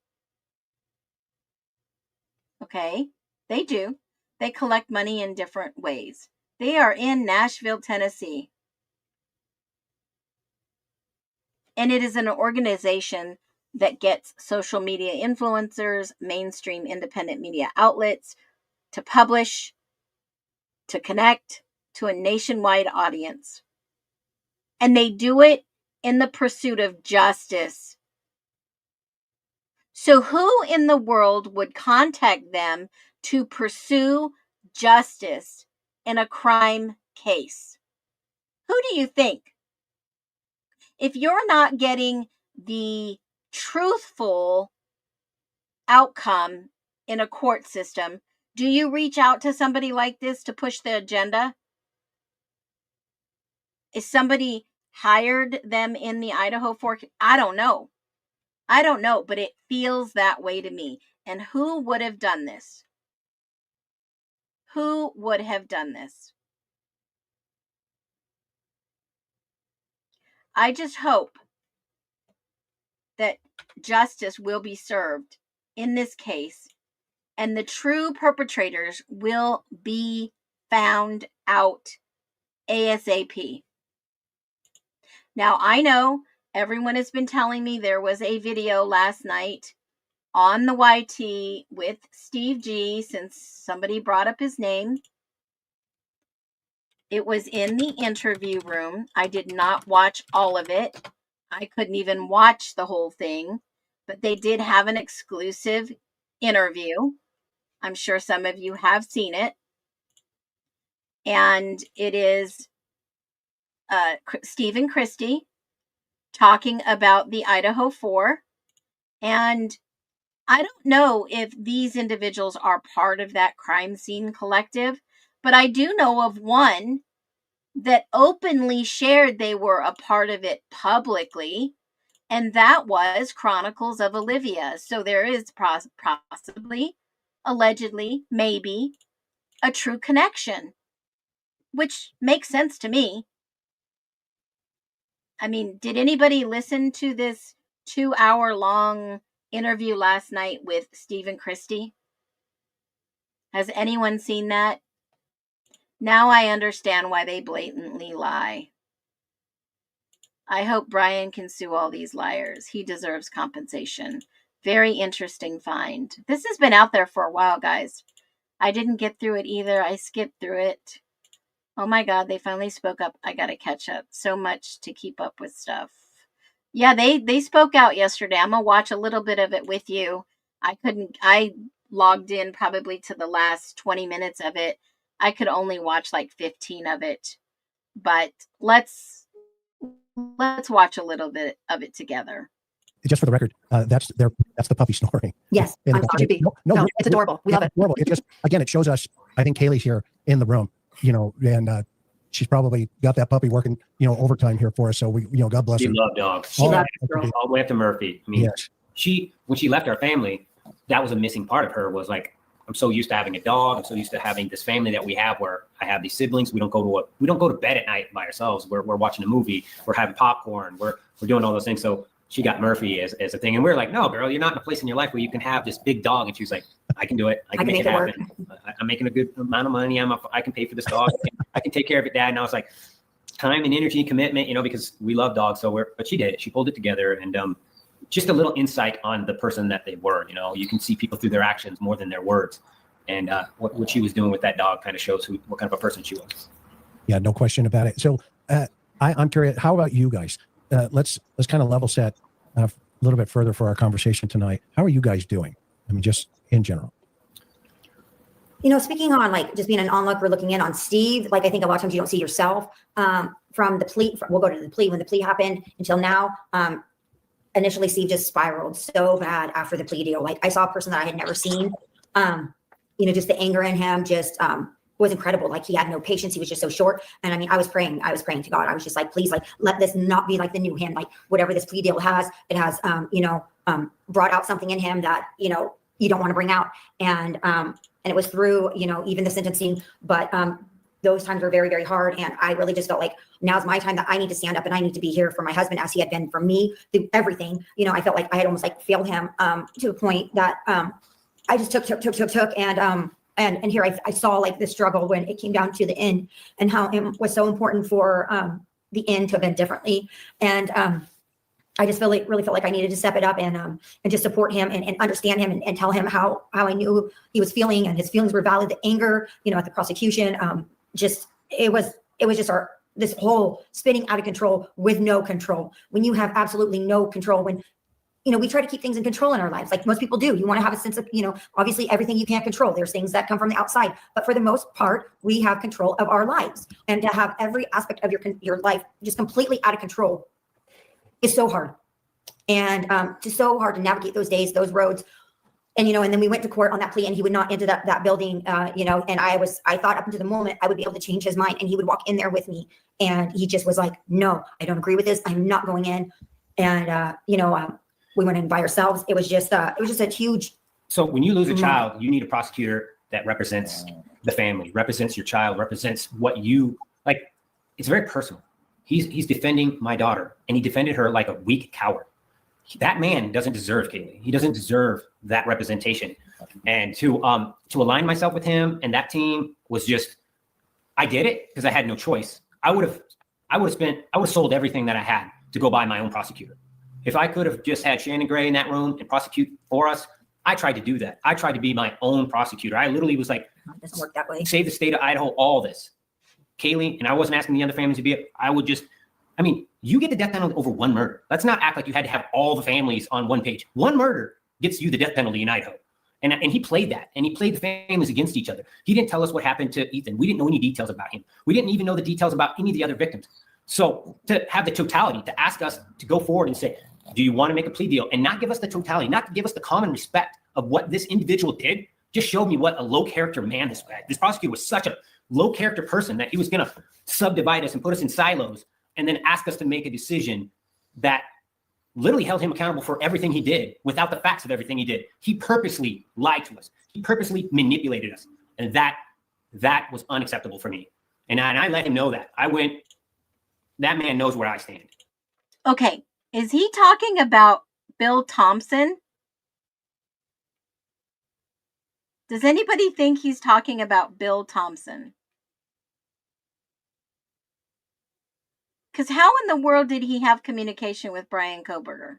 Okay? They do. They collect money in different ways. They are in Nashville, Tennessee. And it is an organization that gets social media influencers, mainstream independent media outlets to publish, to connect to a nationwide audience. And they do it in the pursuit of justice. So who in the world would contact them to pursue justice in a crime case? Who do you think? If you're not getting the truthful outcome in a court system, do you reach out to somebody like this to push the agenda? Is somebody hired them in the IDAHO4? I don't know. But it feels that way to me. And who would have done this? Who would have done this? I just hope that justice will be served in this case and the true perpetrators will be found out ASAP. Now, I know everyone has been telling me there was a video last night on the YT with Steve G, since somebody brought up his name. It was in the interview room. I did not watch all of it. I couldn't even watch the whole thing, but they did have an exclusive interview. I'm sure some of you have seen it. And it is Steve and Christy talking about the IDAHO4. And I don't know if these individuals are part of that crime scene collective, but I do know of one that openly shared they were a part of it publicly, and that was Chronicles of Olivia. So there is possibly, allegedly, maybe, a true connection, which makes sense to me. I mean, did anybody listen to this 2-hour-long interview last night with Steve and Christy? Has anyone seen that? Now I understand why they blatantly lie. I hope Brian can sue all these liars. He deserves compensation. Very interesting find. This has been out there for a while, guys. I didn't get through it either. I skipped through it. Oh my God, they finally spoke up. I got to catch up. So much to keep up with stuff. Yeah, they spoke out yesterday. I'm going to watch a little bit of it with you. I logged in probably to the last 20 minutes of it. I could only watch like 15 of it. But let's watch a little bit of it together. Just for the record, that's the puppy snoring. Yes, I'm sorry. No, it's adorable. We love it. Adorable. It just, again, it shows us, I think Kaylee's here in the room, and she's probably got that puppy working, overtime here for us. So we, God bless her. She loved dogs. She loved All the way up to Murphy. I mean, yes. when she left our family, that was a missing part of her, was like, I'm so used to having a dog. I'm so used to having this family that we have, where I have these siblings. We don't go to bed at night by ourselves. We're watching a movie. We're having popcorn. We're doing all those things. So she got Murphy as a thing. And we're like, no, girl, you're not in a place in your life where you can have this big dog. And she's like, I can do it. I can make it happen. I'm making a good amount of money. I can pay for this dog. I can take care of it, Dad. And I was like, time and energy and commitment, because we love dogs. But she did it. She pulled it together, and just a little insight on the person that they were. You can see people through their actions more than their words. And what she was doing with that dog kind of shows what kind of a person she was. Yeah, no question about it. So I'm curious, how about you guys? Let's kind of level set a little bit further for our conversation tonight. How are you guys doing? I mean, just in general. Speaking on like just being an onlooker looking in on Steve, like I think a lot of times you don't see yourself from the plea. We'll go to the plea when the plea happened until now. Initially, Steve just spiraled so bad after the plea deal. Like I saw a person that I had never seen. Just the anger in him just was incredible. Like he had no patience. He was just so short. And I mean, I was praying to God. I was just like, please, like, let this not be like the new him. Like whatever this plea deal has, it has, brought out something in him that, you don't want to bring out. And it was through, even the sentencing, but those times were very, very hard. And I really just felt like now's my time that I need to stand up and I need to be here for my husband as he had been for me through everything. I felt like I had almost like failed him to a point that I just took. And here I saw like the struggle when it came down to the end and how it was so important for the end to have been differently. And I just really felt like I needed to step it up and just support him and understand him and tell him how I knew he was feeling, and his feelings were valid. The anger, at the prosecution, it was just this whole spinning out of control with no control. When you have absolutely no control, when we try to keep things in control in our lives, like most people do. You want to have a sense of, obviously everything you can't control. There's things that come from the outside, but for the most part, we have control of our lives. And to have every aspect of your life just completely out of control is so hard. And just so hard to navigate those days, those roads. And, and then we went to court on that plea, and he would not enter that building, and I thought up until the moment I would be able to change his mind, and he would walk in there with me. And he just was like, no, I don't agree with this. I'm not going in. And, we went in by ourselves. It was just a huge. So when you lose a child, you need a prosecutor that represents the family, represents your child, represents what you like. It's very personal. He's defending my daughter, and he defended her like a weak coward. That man doesn't deserve Kaylee. He doesn't deserve that representation. And to align myself with him and that team was just, I did it because I had no choice. I would have sold everything that I had to go buy my own prosecutor. If I could have just had Shannon Gray in that room and prosecute for us, I tried to do that. I tried to be my own prosecutor. I literally was like, it doesn't work that way. Save the state of Idaho, all this. Kaylee, and I wasn't asking the other families to be it. You get the death penalty over one murder. Let's not act like you had to have all the families on one page. One murder gets you the death penalty in Idaho. And he played that, and he played the families against each other. He didn't tell us what happened to Ethan. We didn't know any details about him. We didn't even know the details about any of the other victims. So to have the totality, to ask us to go forward and say, do you want to make a plea deal, and not give us the totality, not give us the common respect of what this individual did, just showed me what a low character man this was. This prosecutor was such a low character person that he was going to subdivide us and put us in silos and then ask us to make a decision that literally held him accountable for everything he did without the facts of everything he did. He purposely lied to us. He purposely manipulated us. And that was unacceptable for me. And I let him know that. That man knows where I stand. Okay. Is he talking about Bill Thompson? Does anybody think he's talking about Bill Thompson? Because how in the world did he have communication with Brian Koberger?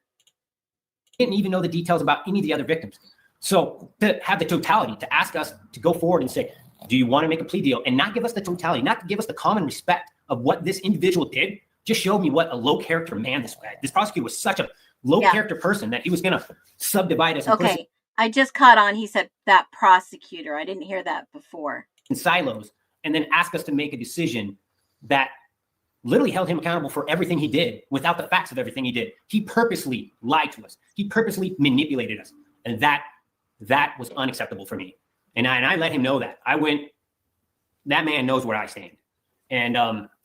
Didn't even know the details about any of the other victims. So to have the totality, to ask us to go forward and say, do you want to make a plea deal, and not give us the totality, not give us the common respect of what this individual did, just showed me what a low character man this was. This prosecutor was such a low character person that he was going to subdivide us. Okay. I just caught on. He said that prosecutor. I didn't hear that before. In silos, and then ask us to make a decision that literally held him accountable for everything he did without the facts of everything he did. He purposely lied to us. He purposely manipulated us. And that was unacceptable for me. And I let him know that. That man knows where I stand. And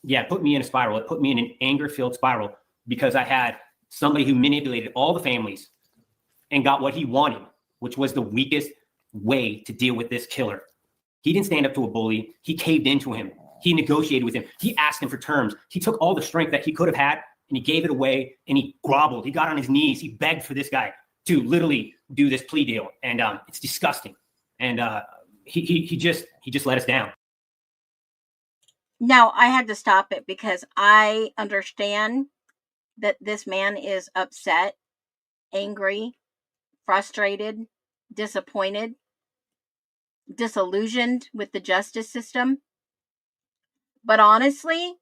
it put me in a spiral. It put me in an anger-filled spiral because I had somebody who manipulated all the families and got what he wanted, which was the weakest way to deal with this killer. He didn't stand up to a bully. He caved into him. He negotiated with him. He asked him for terms. He took all the strength that he could have had and he gave it away, and he groveled. He got on his knees. He begged for this guy to literally do this plea deal. And it's disgusting. And he just let us down. Now, I had to stop it because I understand that this man is upset, angry, frustrated, disappointed, disillusioned with the justice system. But honestly,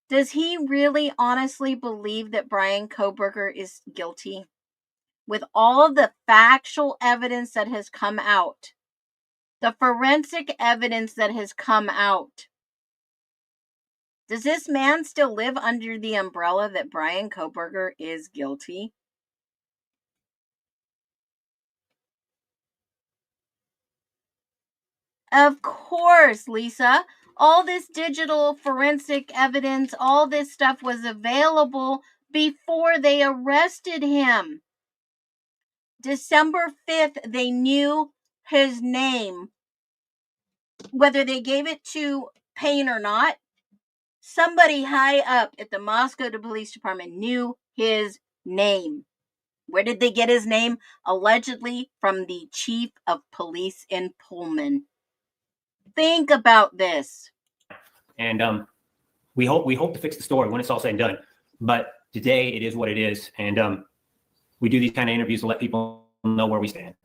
does he really honestly believe that Brian Kohberger is guilty? With all the factual evidence that has come out, the forensic evidence that has come out, does this man still live under the umbrella that Brian Kohberger is guilty? Of course, Lisa. All this digital forensic evidence, all this stuff was available before they arrested him. December 5th, they knew his name. Whether they gave it to Payne or not, somebody high up at the Moscow Police Department knew his name. Where did they get his name? Allegedly from the chief of police in Pullman. Think about this. And we hope to fix the story when it's all said and done. But today it is what it is, and we do these kind of interviews to let people know where we stand.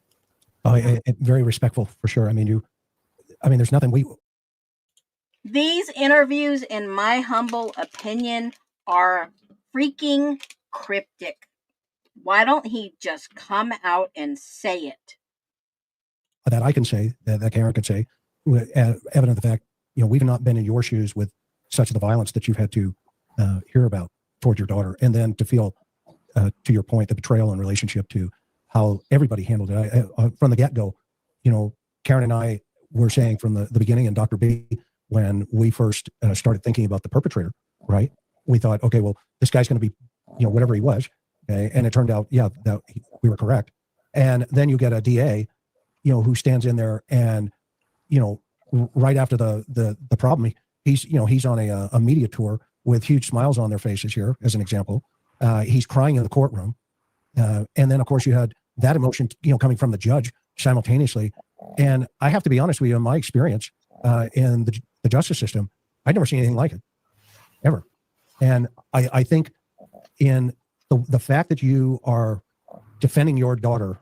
Oh, very respectful for sure. I mean, there's nothing These interviews, in my humble opinion, are freaking cryptic. Why don't he just come out and say it? that I can say, that Karen can say, evident of the fact, we've not been in your shoes with such of the violence that you've had to hear about towards your daughter, and then to feel, to your point, the betrayal in relationship to how everybody handled it. From the get-go, Karen and I were saying from the beginning, and Dr. B, when we first started thinking about the perpetrator, right? We thought, okay, well, this guy's going to be, whatever he was. Okay? And it turned out, that we were correct. And then you get a DA, who stands in there and, right after the problem, he's on a media tour with huge smiles on their faces here, as an example. He's crying in the courtroom. And then, of course, you had that emotion, coming from the judge simultaneously. And I have to be honest with you, in my experience in the justice system, I'd never seen anything like it, ever. And I think in the fact that you are defending your daughter,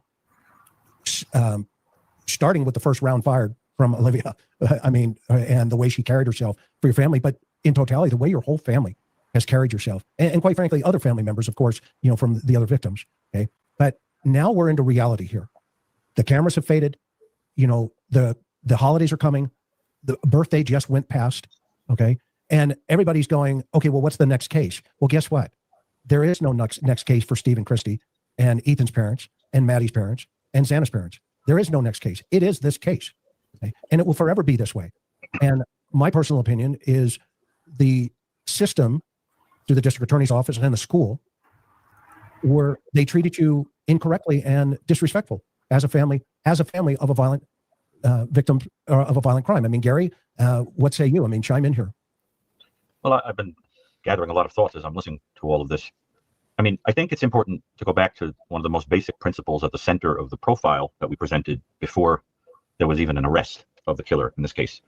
starting with the first round fired from Olivia, and the way she carried herself for your family, but in totality, the way your whole family has carried yourself, and quite frankly, other family members, of course, from the other victims. Okay. But now we're into reality here. The cameras have faded. The holidays are coming. The birthday just went past. Okay. And everybody's going, okay, well, what's the next case? Well, guess what? There is no next case for Steve and Christy and Ethan's parents and Maddie's parents and Xana's parents. There is no next case. It is this case. Okay? And it will forever be this way. And my personal opinion is the system through the district attorney's office and the school, where they treated you incorrectly and disrespectful as a family of a violent victim of a violent crime. Gary, what say you? Chime in here. Well, I've been gathering a lot of thoughts as I'm listening to all of this. I think it's important to go back to one of the most basic principles at the center of the profile that we presented before there was even an arrest of the killer in this case,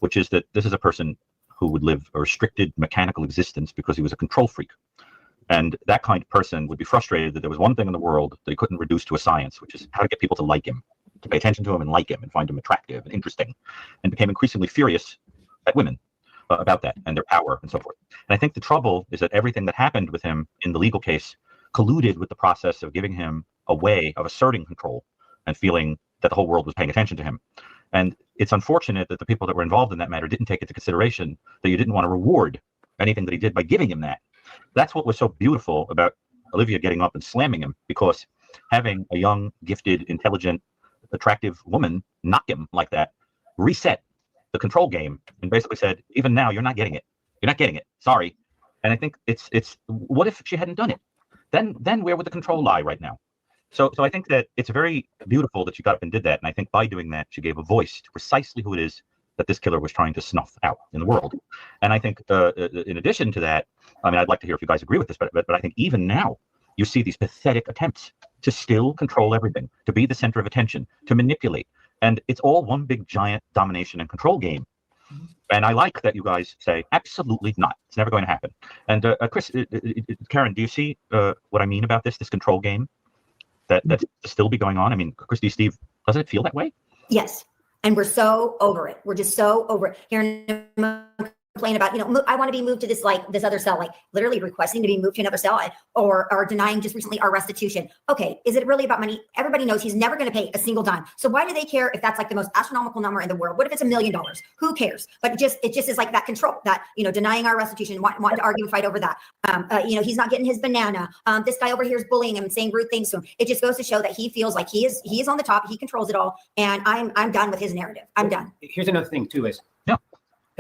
which is that this is a person who would live a restricted mechanical existence because he was a control freak. And that kind of person would be frustrated that there was one thing in the world that he couldn't reduce to a science, which is how to get people to like him, to pay attention to him and like him and find him attractive and interesting, and became increasingly furious at women about that and their power and so forth. And I think the trouble is that everything that happened with him in the legal case colluded with the process of giving him a way of asserting control and feeling that the whole world was paying attention to him. And it's unfortunate that the people that were involved in that matter didn't take into consideration that you didn't want to reward anything that he did by giving him that. That's what was so beautiful about Olivia getting up and slamming him, because having a young, gifted, intelligent, attractive woman knock him like that reset the control game and basically said, even now, you're not getting it. You're not getting it. Sorry. And I think it's what if she hadn't done it? Then where would the control lie right now? So I think that it's very beautiful that she got up and did that. And I think by doing that, she gave a voice to precisely who it is that this killer was trying to snuff out in the world. And I think in addition to that, I'd like to hear if you guys agree with this, but I think even now you see these pathetic attempts to still control everything, to be the center of attention, to manipulate. And it's all one big giant domination and control game. And I like that you guys say, absolutely not. It's never going to happen. And Chris, Karen, do you see what I mean about this control game that's still be going on? I mean, Christy, Steve, doesn't it feel that way? Yes. And we're so over it. We're just so over it. Hearing them complain about, I want to be moved to this other cell, like literally requesting to be moved to another cell, or denying just recently our restitution. Okay, is it really about money? Everybody knows he's never going to pay a single dime. So why do they care if that's like the most astronomical number in the world? What if it's $1 million? Who cares? But it just is like that control, that denying our restitution, wanting to argue and fight over that. He's not getting his banana. This guy over here is bullying him and saying rude things to him. It just goes to show that he feels like he is on the top. He controls it all, and I'm done with his narrative. I'm done. Here's another thing too: as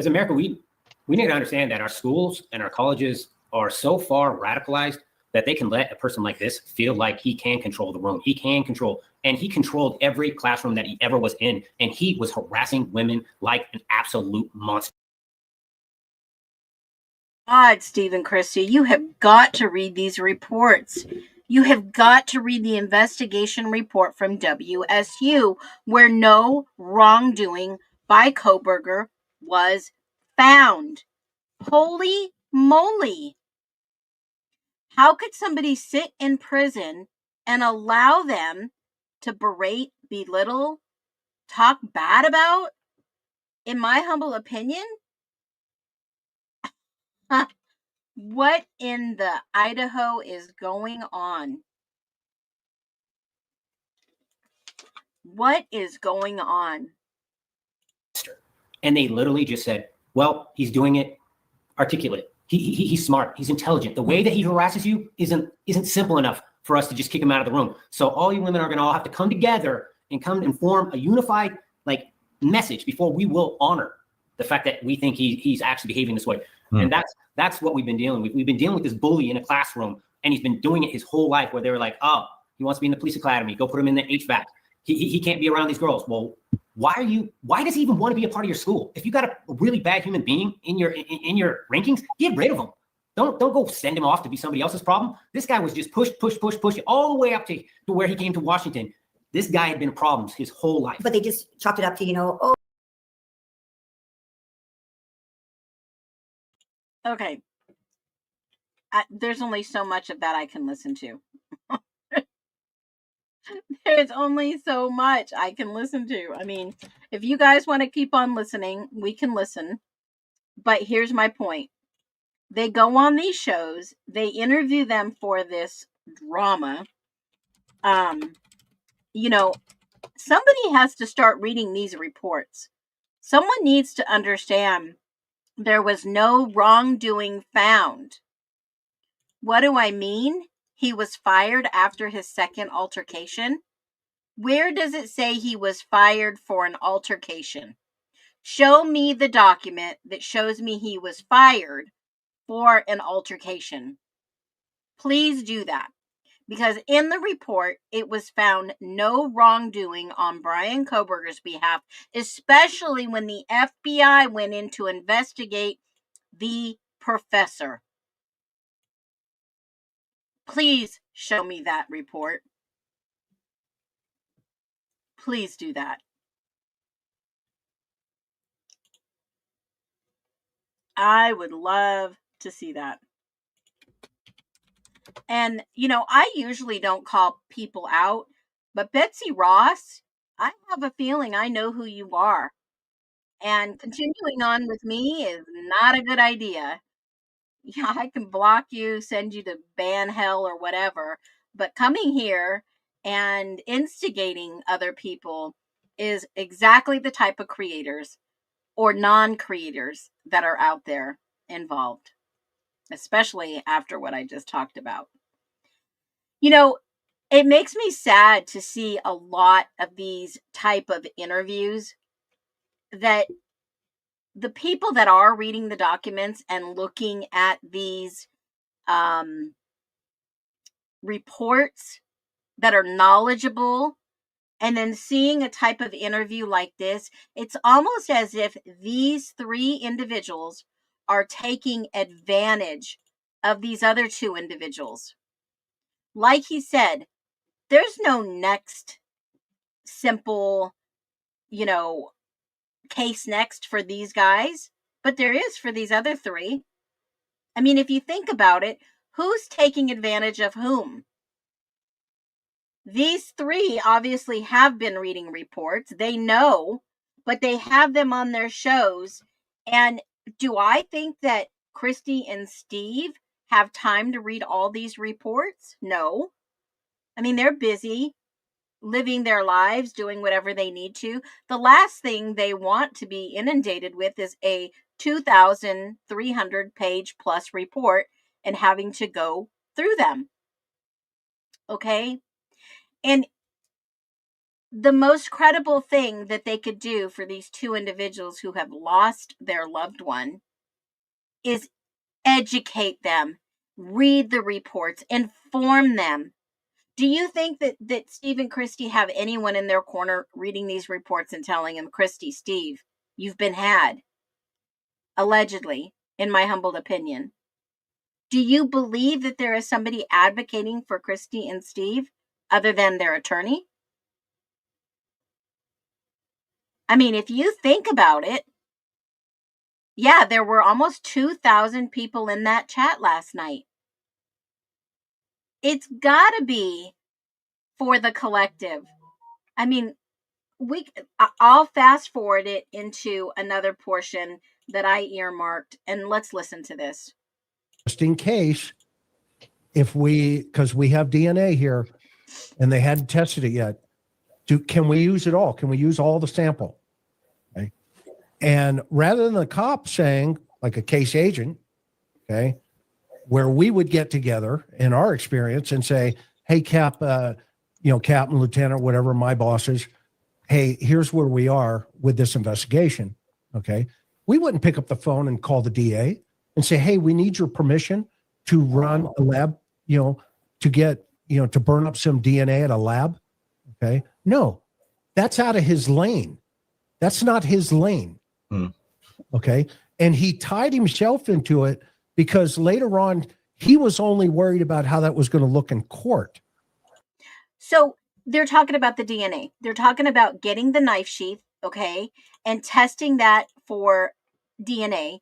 America, we need to understand that our schools and our colleges are so far radicalized that they can let a person like this feel like he can control the room. He can control, and he controlled every classroom that he ever was in, and he was harassing women like an absolute monster. God, Stephen Christie, you have got to read these reports. You have got to read the investigation report from WSU, where no wrongdoing by Koberger was found. Holy moly. How could somebody sit in prison and allow them to berate, belittle, talk bad about? In my humble opinion, what in the Idaho is going on? What is going on? And they literally just said, well, he's doing it articulate. He's smart. He's intelligent. The way that he harasses you isn't simple enough for us to just kick him out of the room. So all you women are going to all have to come together and come and form a unified message before we will honor the fact that we think he's actually behaving this way. And that's what we've been dealing with. We've been dealing with this bully in a classroom, and he's been doing it his whole life, where they were like, oh, he wants to be in the police academy. Go put him in the HVAC. He can't be around these girls. Well, why does he even want to be a part of your school? If you got a really bad human being in your rankings, get rid of him. Don't go send him off to be somebody else's problem. This guy was just push all the way up to where he came to Washington. This guy had been problems his whole life. But they just chalked it up to, Okay. There's only so much of that I can listen to. There's only so much I can listen to. I mean, if you guys want to keep on listening, we can listen. But here's my point. They go on these shows, they interview them for this drama. Somebody has to start reading these reports. Someone needs to understand there was no wrongdoing found. What do I mean? He was fired after his second altercation. Where does it say he was fired for an altercation? Show me the document that shows me he was fired for an altercation. Please do that. Because in the report, it was found no wrongdoing on Brian Koberger's behalf, especially when the FBI went in to investigate the professor. Please show me that report. Please do that. I would love to see that. And, I usually don't call people out, but Betsy Ross, I have a feeling I know who you are. And continuing on with me is not a good idea. Yeah, I can block you, send you to ban hell or whatever, but coming here and instigating other people is exactly the type of creators or non-creators that are out there involved, especially after what I just talked about. It makes me sad to see a lot of these type of interviews that the people that are reading the documents and looking at these reports that are knowledgeable, and then seeing a type of interview like this, it's almost as if these three individuals are taking advantage of these other two individuals. Like he said, there's no next simple, case next for these guys. but there is for these other three. I mean, if you think about it, who's taking advantage of whom? These three obviously have been reading reports. They know, but they have them on their shows. And do I think that Christy and Steve have time to read all these reports? No. I mean, they're busy living their lives, doing whatever they need to. The last thing they want to be inundated with is a 2,300 page plus report and having to go through them. Okay? And the most credible thing that they could do for these two individuals who have lost their loved one is educate them, read the reports, inform them. Do you think that Steve and Christy have anyone in their corner reading these reports and telling them, Christy, Steve, you've been had? Allegedly, in my humble opinion. Do you believe that there is somebody advocating for Christy and Steve other than their attorney? I mean, if you think about it, yeah, there were almost 2,000 people in that chat last night. It's got to be for the collective. I mean, I'll fast forward it into another portion that I earmarked, and let's listen to this. Just in case, because we have DNA here and they hadn't tested it yet, can we use it all? Can we use all the sample? Okay. And rather than the cop saying, like a case agent, okay, where we would get together in our experience and say, hey, Captain, Lieutenant, whatever my bosses, hey, here's where we are with this investigation. Okay. We wouldn't pick up the phone and call the DA and say, hey, we need your permission to run a lab, to get, to burn up some DNA at a lab. Okay. No, that's out of his lane. That's not his lane. Okay. And he tied himself into it because later on, he was only worried about how that was going to look in court. So they're talking about the DNA. They're talking about getting the knife sheath, okay, and testing that for DNA.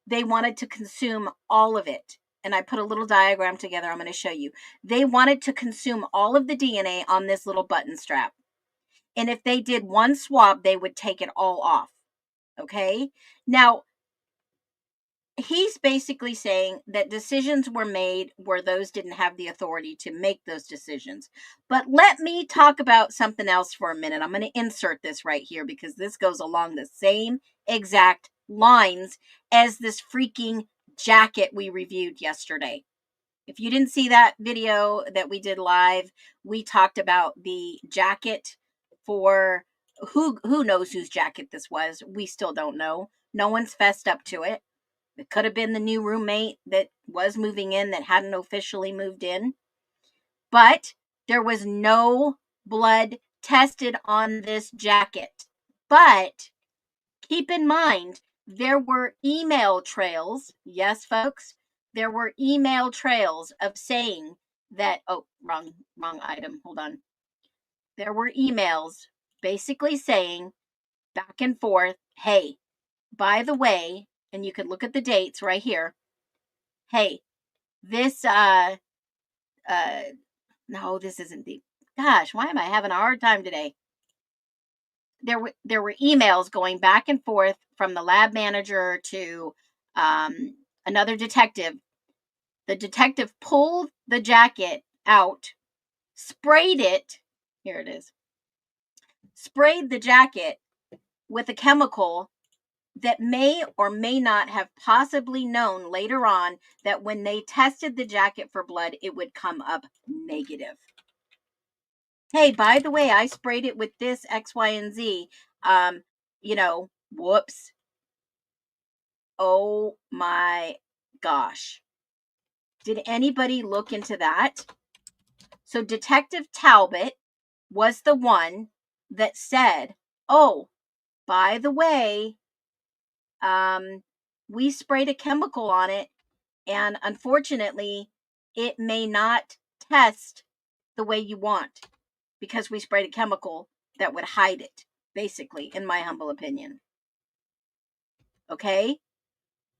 They wanted to consume all of it. And I put a little diagram together. I'm going to show you. They wanted to consume all of the DNA on this little button strap. And if they did one swab, they would take it all off. Okay. Now, he's basically saying that decisions were made where those didn't have the authority to make those decisions. But let me talk about something else for a minute. I'm going to insert this right here because this goes along the same exact lines as this freaking jacket we reviewed yesterday. If you didn't see that video that we did live, we talked about the jacket for who knows whose jacket this was. We still don't know. No one's fessed up to it. It could have been the new roommate that was moving in that hadn't officially moved in. But there was no blood tested on this jacket. But keep in mind, there were email trails. Yes, folks, there were email trails of saying that, wrong item. Hold on. There were emails basically saying back and forth, hey, by the way, and you could look at the dates right here. Hey, this, no, this isn't the, gosh, why am I having a hard time today? There were emails going back and forth from the lab manager to another detective. The detective pulled the jacket out, sprayed it. Here it is. Sprayed the jacket with a chemical that may or may not have possibly known later on that when they tested the jacket for blood, it would come up negative. Hey, by the way, I sprayed it with this X, Y, and Z. Whoops. Oh my gosh. Did anybody look into that? So Detective Talbot was the one that said, oh, by the way, we sprayed a chemical on it, and unfortunately, it may not test the way you want because we sprayed a chemical that would hide it, basically, in my humble opinion. Okay?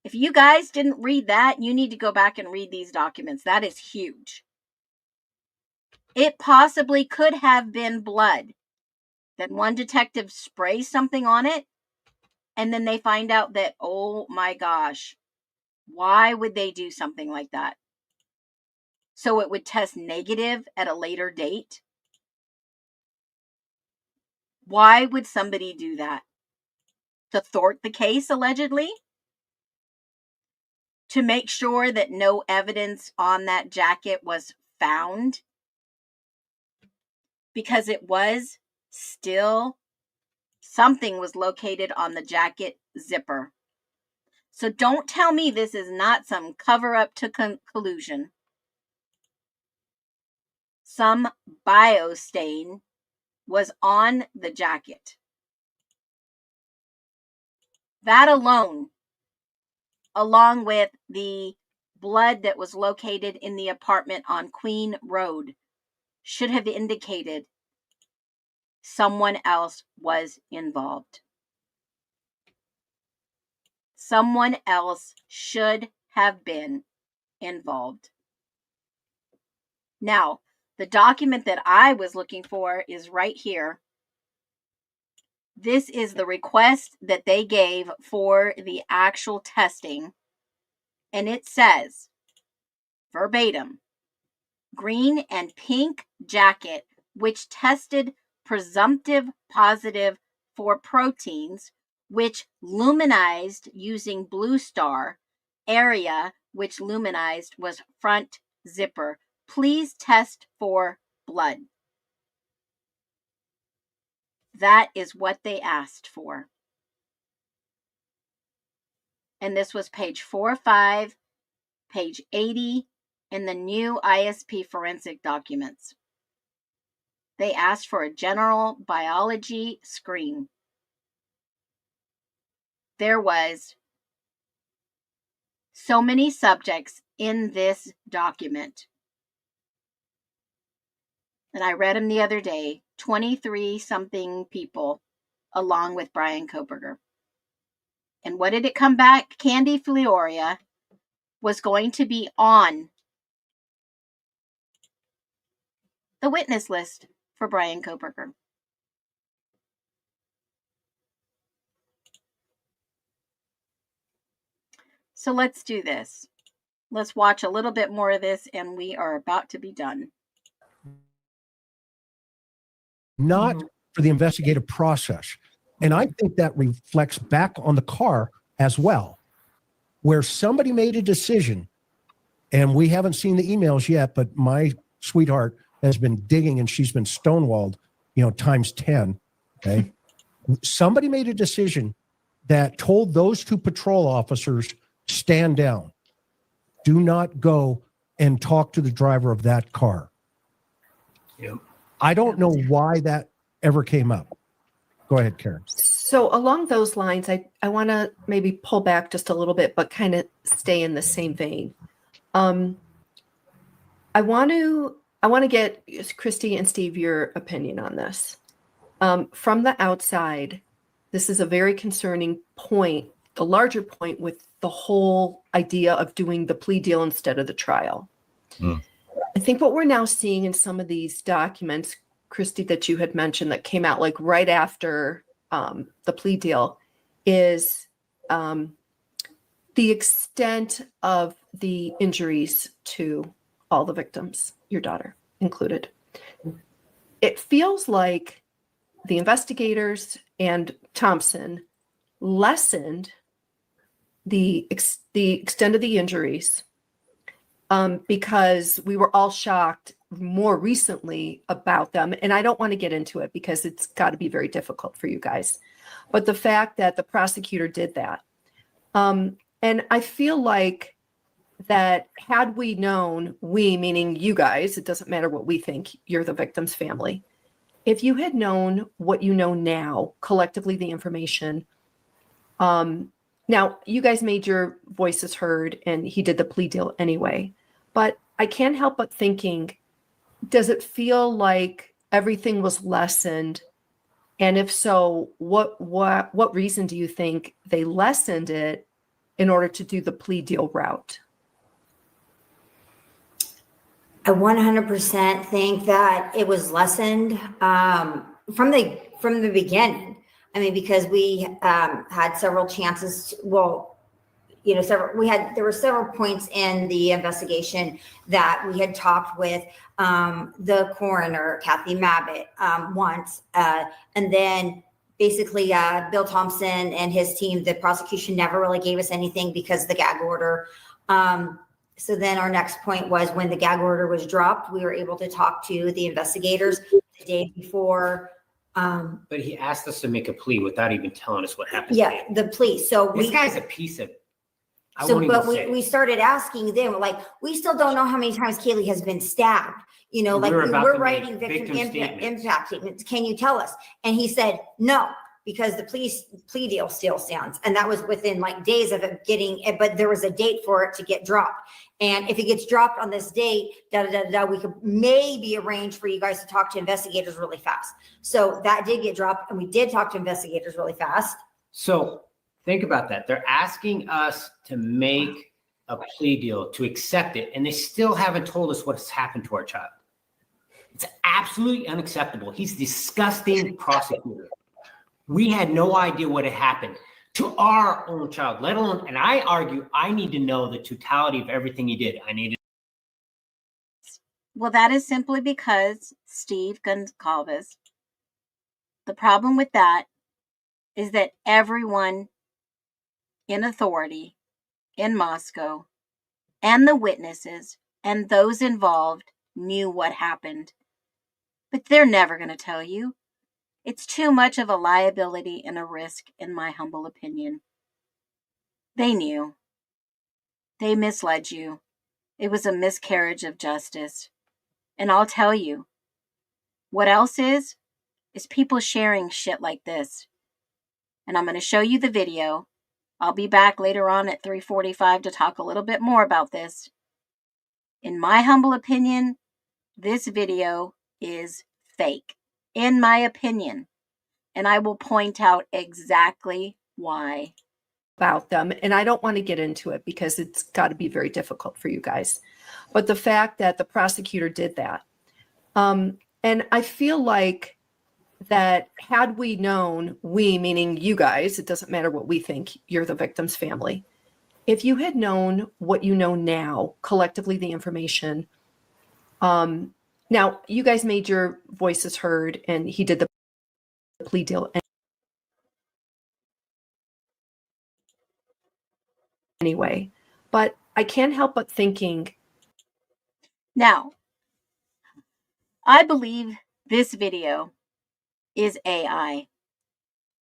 If you guys didn't read that, you need to go back and read these documents. That is huge. It possibly could have been blood. Then one detective sprays something on it, and then they find out that, oh my gosh, why would they do something like that? So it would test negative at a later date? Why would somebody do that? To thwart the case, allegedly? To make sure that no evidence on that jacket was found? Because it was still, something was located on the jacket zipper. So don't tell me this is not some cover up to collusion. Some bio stain was on the jacket. That alone, along with the blood that was located in the apartment on Queen Road, should have indicated someone else was involved. Someone else should have been involved. Now, the document that I was looking for is right here. This is the request that they gave for the actual testing. And it says, verbatim, green and pink jacket, which tested presumptive positive for proteins, which luminized using Blue Star, area which luminized was front zipper. Please test for blood. That is what they asked for. And this was page 405, page 80 in the new ISP forensic documents. They asked for a general biology screen. There was so many subjects in this document. And I read them the other day, 23 something people along with Brian Koberger. And what did it come back? Candy Fioria was going to be on the witness list for Brian Koberger. So let's do this. Let's watch a little bit more of this, and we are about to be done. Not for the investigative process. And I think that reflects back on the car as well, where somebody made a decision, and we haven't seen the emails yet, but my sweetheart has been digging and she's been stonewalled, times 10. Okay. Somebody made a decision that told those two patrol officers, stand down. Do not go and talk to the driver of that car. Yep. I don't know why that ever came up. Go ahead, Karen. So along those lines, I want to maybe pull back just a little bit, but kind of stay in the same vein. I want to get Christy and Steve your opinion on this. From the outside, this is a very concerning point, the larger point with the whole idea of doing the plea deal instead of the trial. I think what we're now seeing in some of these documents, Christy, that you had mentioned that came out like right after the plea deal is the extent of the injuries to all the victims, your daughter included. It feels like the investigators and Thompson lessened the extent of the injuries because we were all shocked more recently about them. And I don't want to get into it because it's got to be very difficult for you guys. But the fact that the prosecutor did that. And I feel like that had we known, we meaning you guys, it doesn't matter what we think, you're the victim's family. If you had known what you know now, collectively the information, now you guys made your voices heard and he did the plea deal anyway. But I can't help but thinking, does it feel like everything was lessened? And if so, what reason do you think they lessened it in order to do the plea deal route? I 100% think that it was lessened from the beginning. I mean, because we had several chances. Well, you know, there were several points in the investigation that we had talked with the coroner, Kathy Mabbitt, once, and then basically Bill Thompson and his team, the prosecution never really gave us anything because of the gag order. So then our next point was when the gag order was dropped, we were able to talk to the investigators the day before. But he asked us to make a plea without even telling us what happened. Yeah, the plea. So this guy's a piece of. We started asking them, like, we still don't know how many times Kaylee has been stabbed. You know, like we're writing victim impact statements. Can you tell us? And he said, no, because the plea deal still stands. And that was within like days of it getting, but there was a date for it to get dropped. And if it gets dropped on this date, we could maybe arrange for you guys to talk to investigators really fast. So that did get dropped, and we did talk to investigators really fast. So think about that. They're asking us to make a plea deal, to accept it, and they still haven't told us what's happened to our child. It's absolutely unacceptable. He's a disgusting prosecutor. We had no idea what had happened to our own child, let alone, and I argue, I need to know the totality of everything he did. Well, that is simply because Steve Goncalves, the problem with that is that everyone in authority in Moscow and the witnesses and those involved knew what happened. But they're never going to tell you. It's too much of a liability and a risk, in my humble opinion. They knew. They misled you. It was a miscarriage of justice. And I'll tell you, what else is people sharing shit like this. And I'm going to show you the video. I'll be back later on at 3:45 to talk a little bit more about this. In my humble opinion, this video is fake. In my opinion. And I will point out exactly why. About them. And I don't want to get into it because it's got to be very difficult for you guys. But the fact that the prosecutor did that. And I feel like that had we known, we meaning you guys, it doesn't matter what we think, you're the victim's family. If you had known what you know now, collectively the information, now you guys made your voices heard and he did the plea deal anyway. But I can't help but thinking. Now, I believe this video is AI.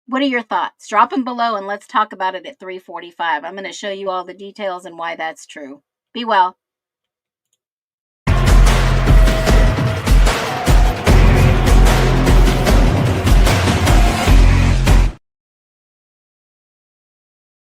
What are your thoughts? Drop them below and let's talk about it at 3:45. I'm going to show you all the details and why that's true. Be well.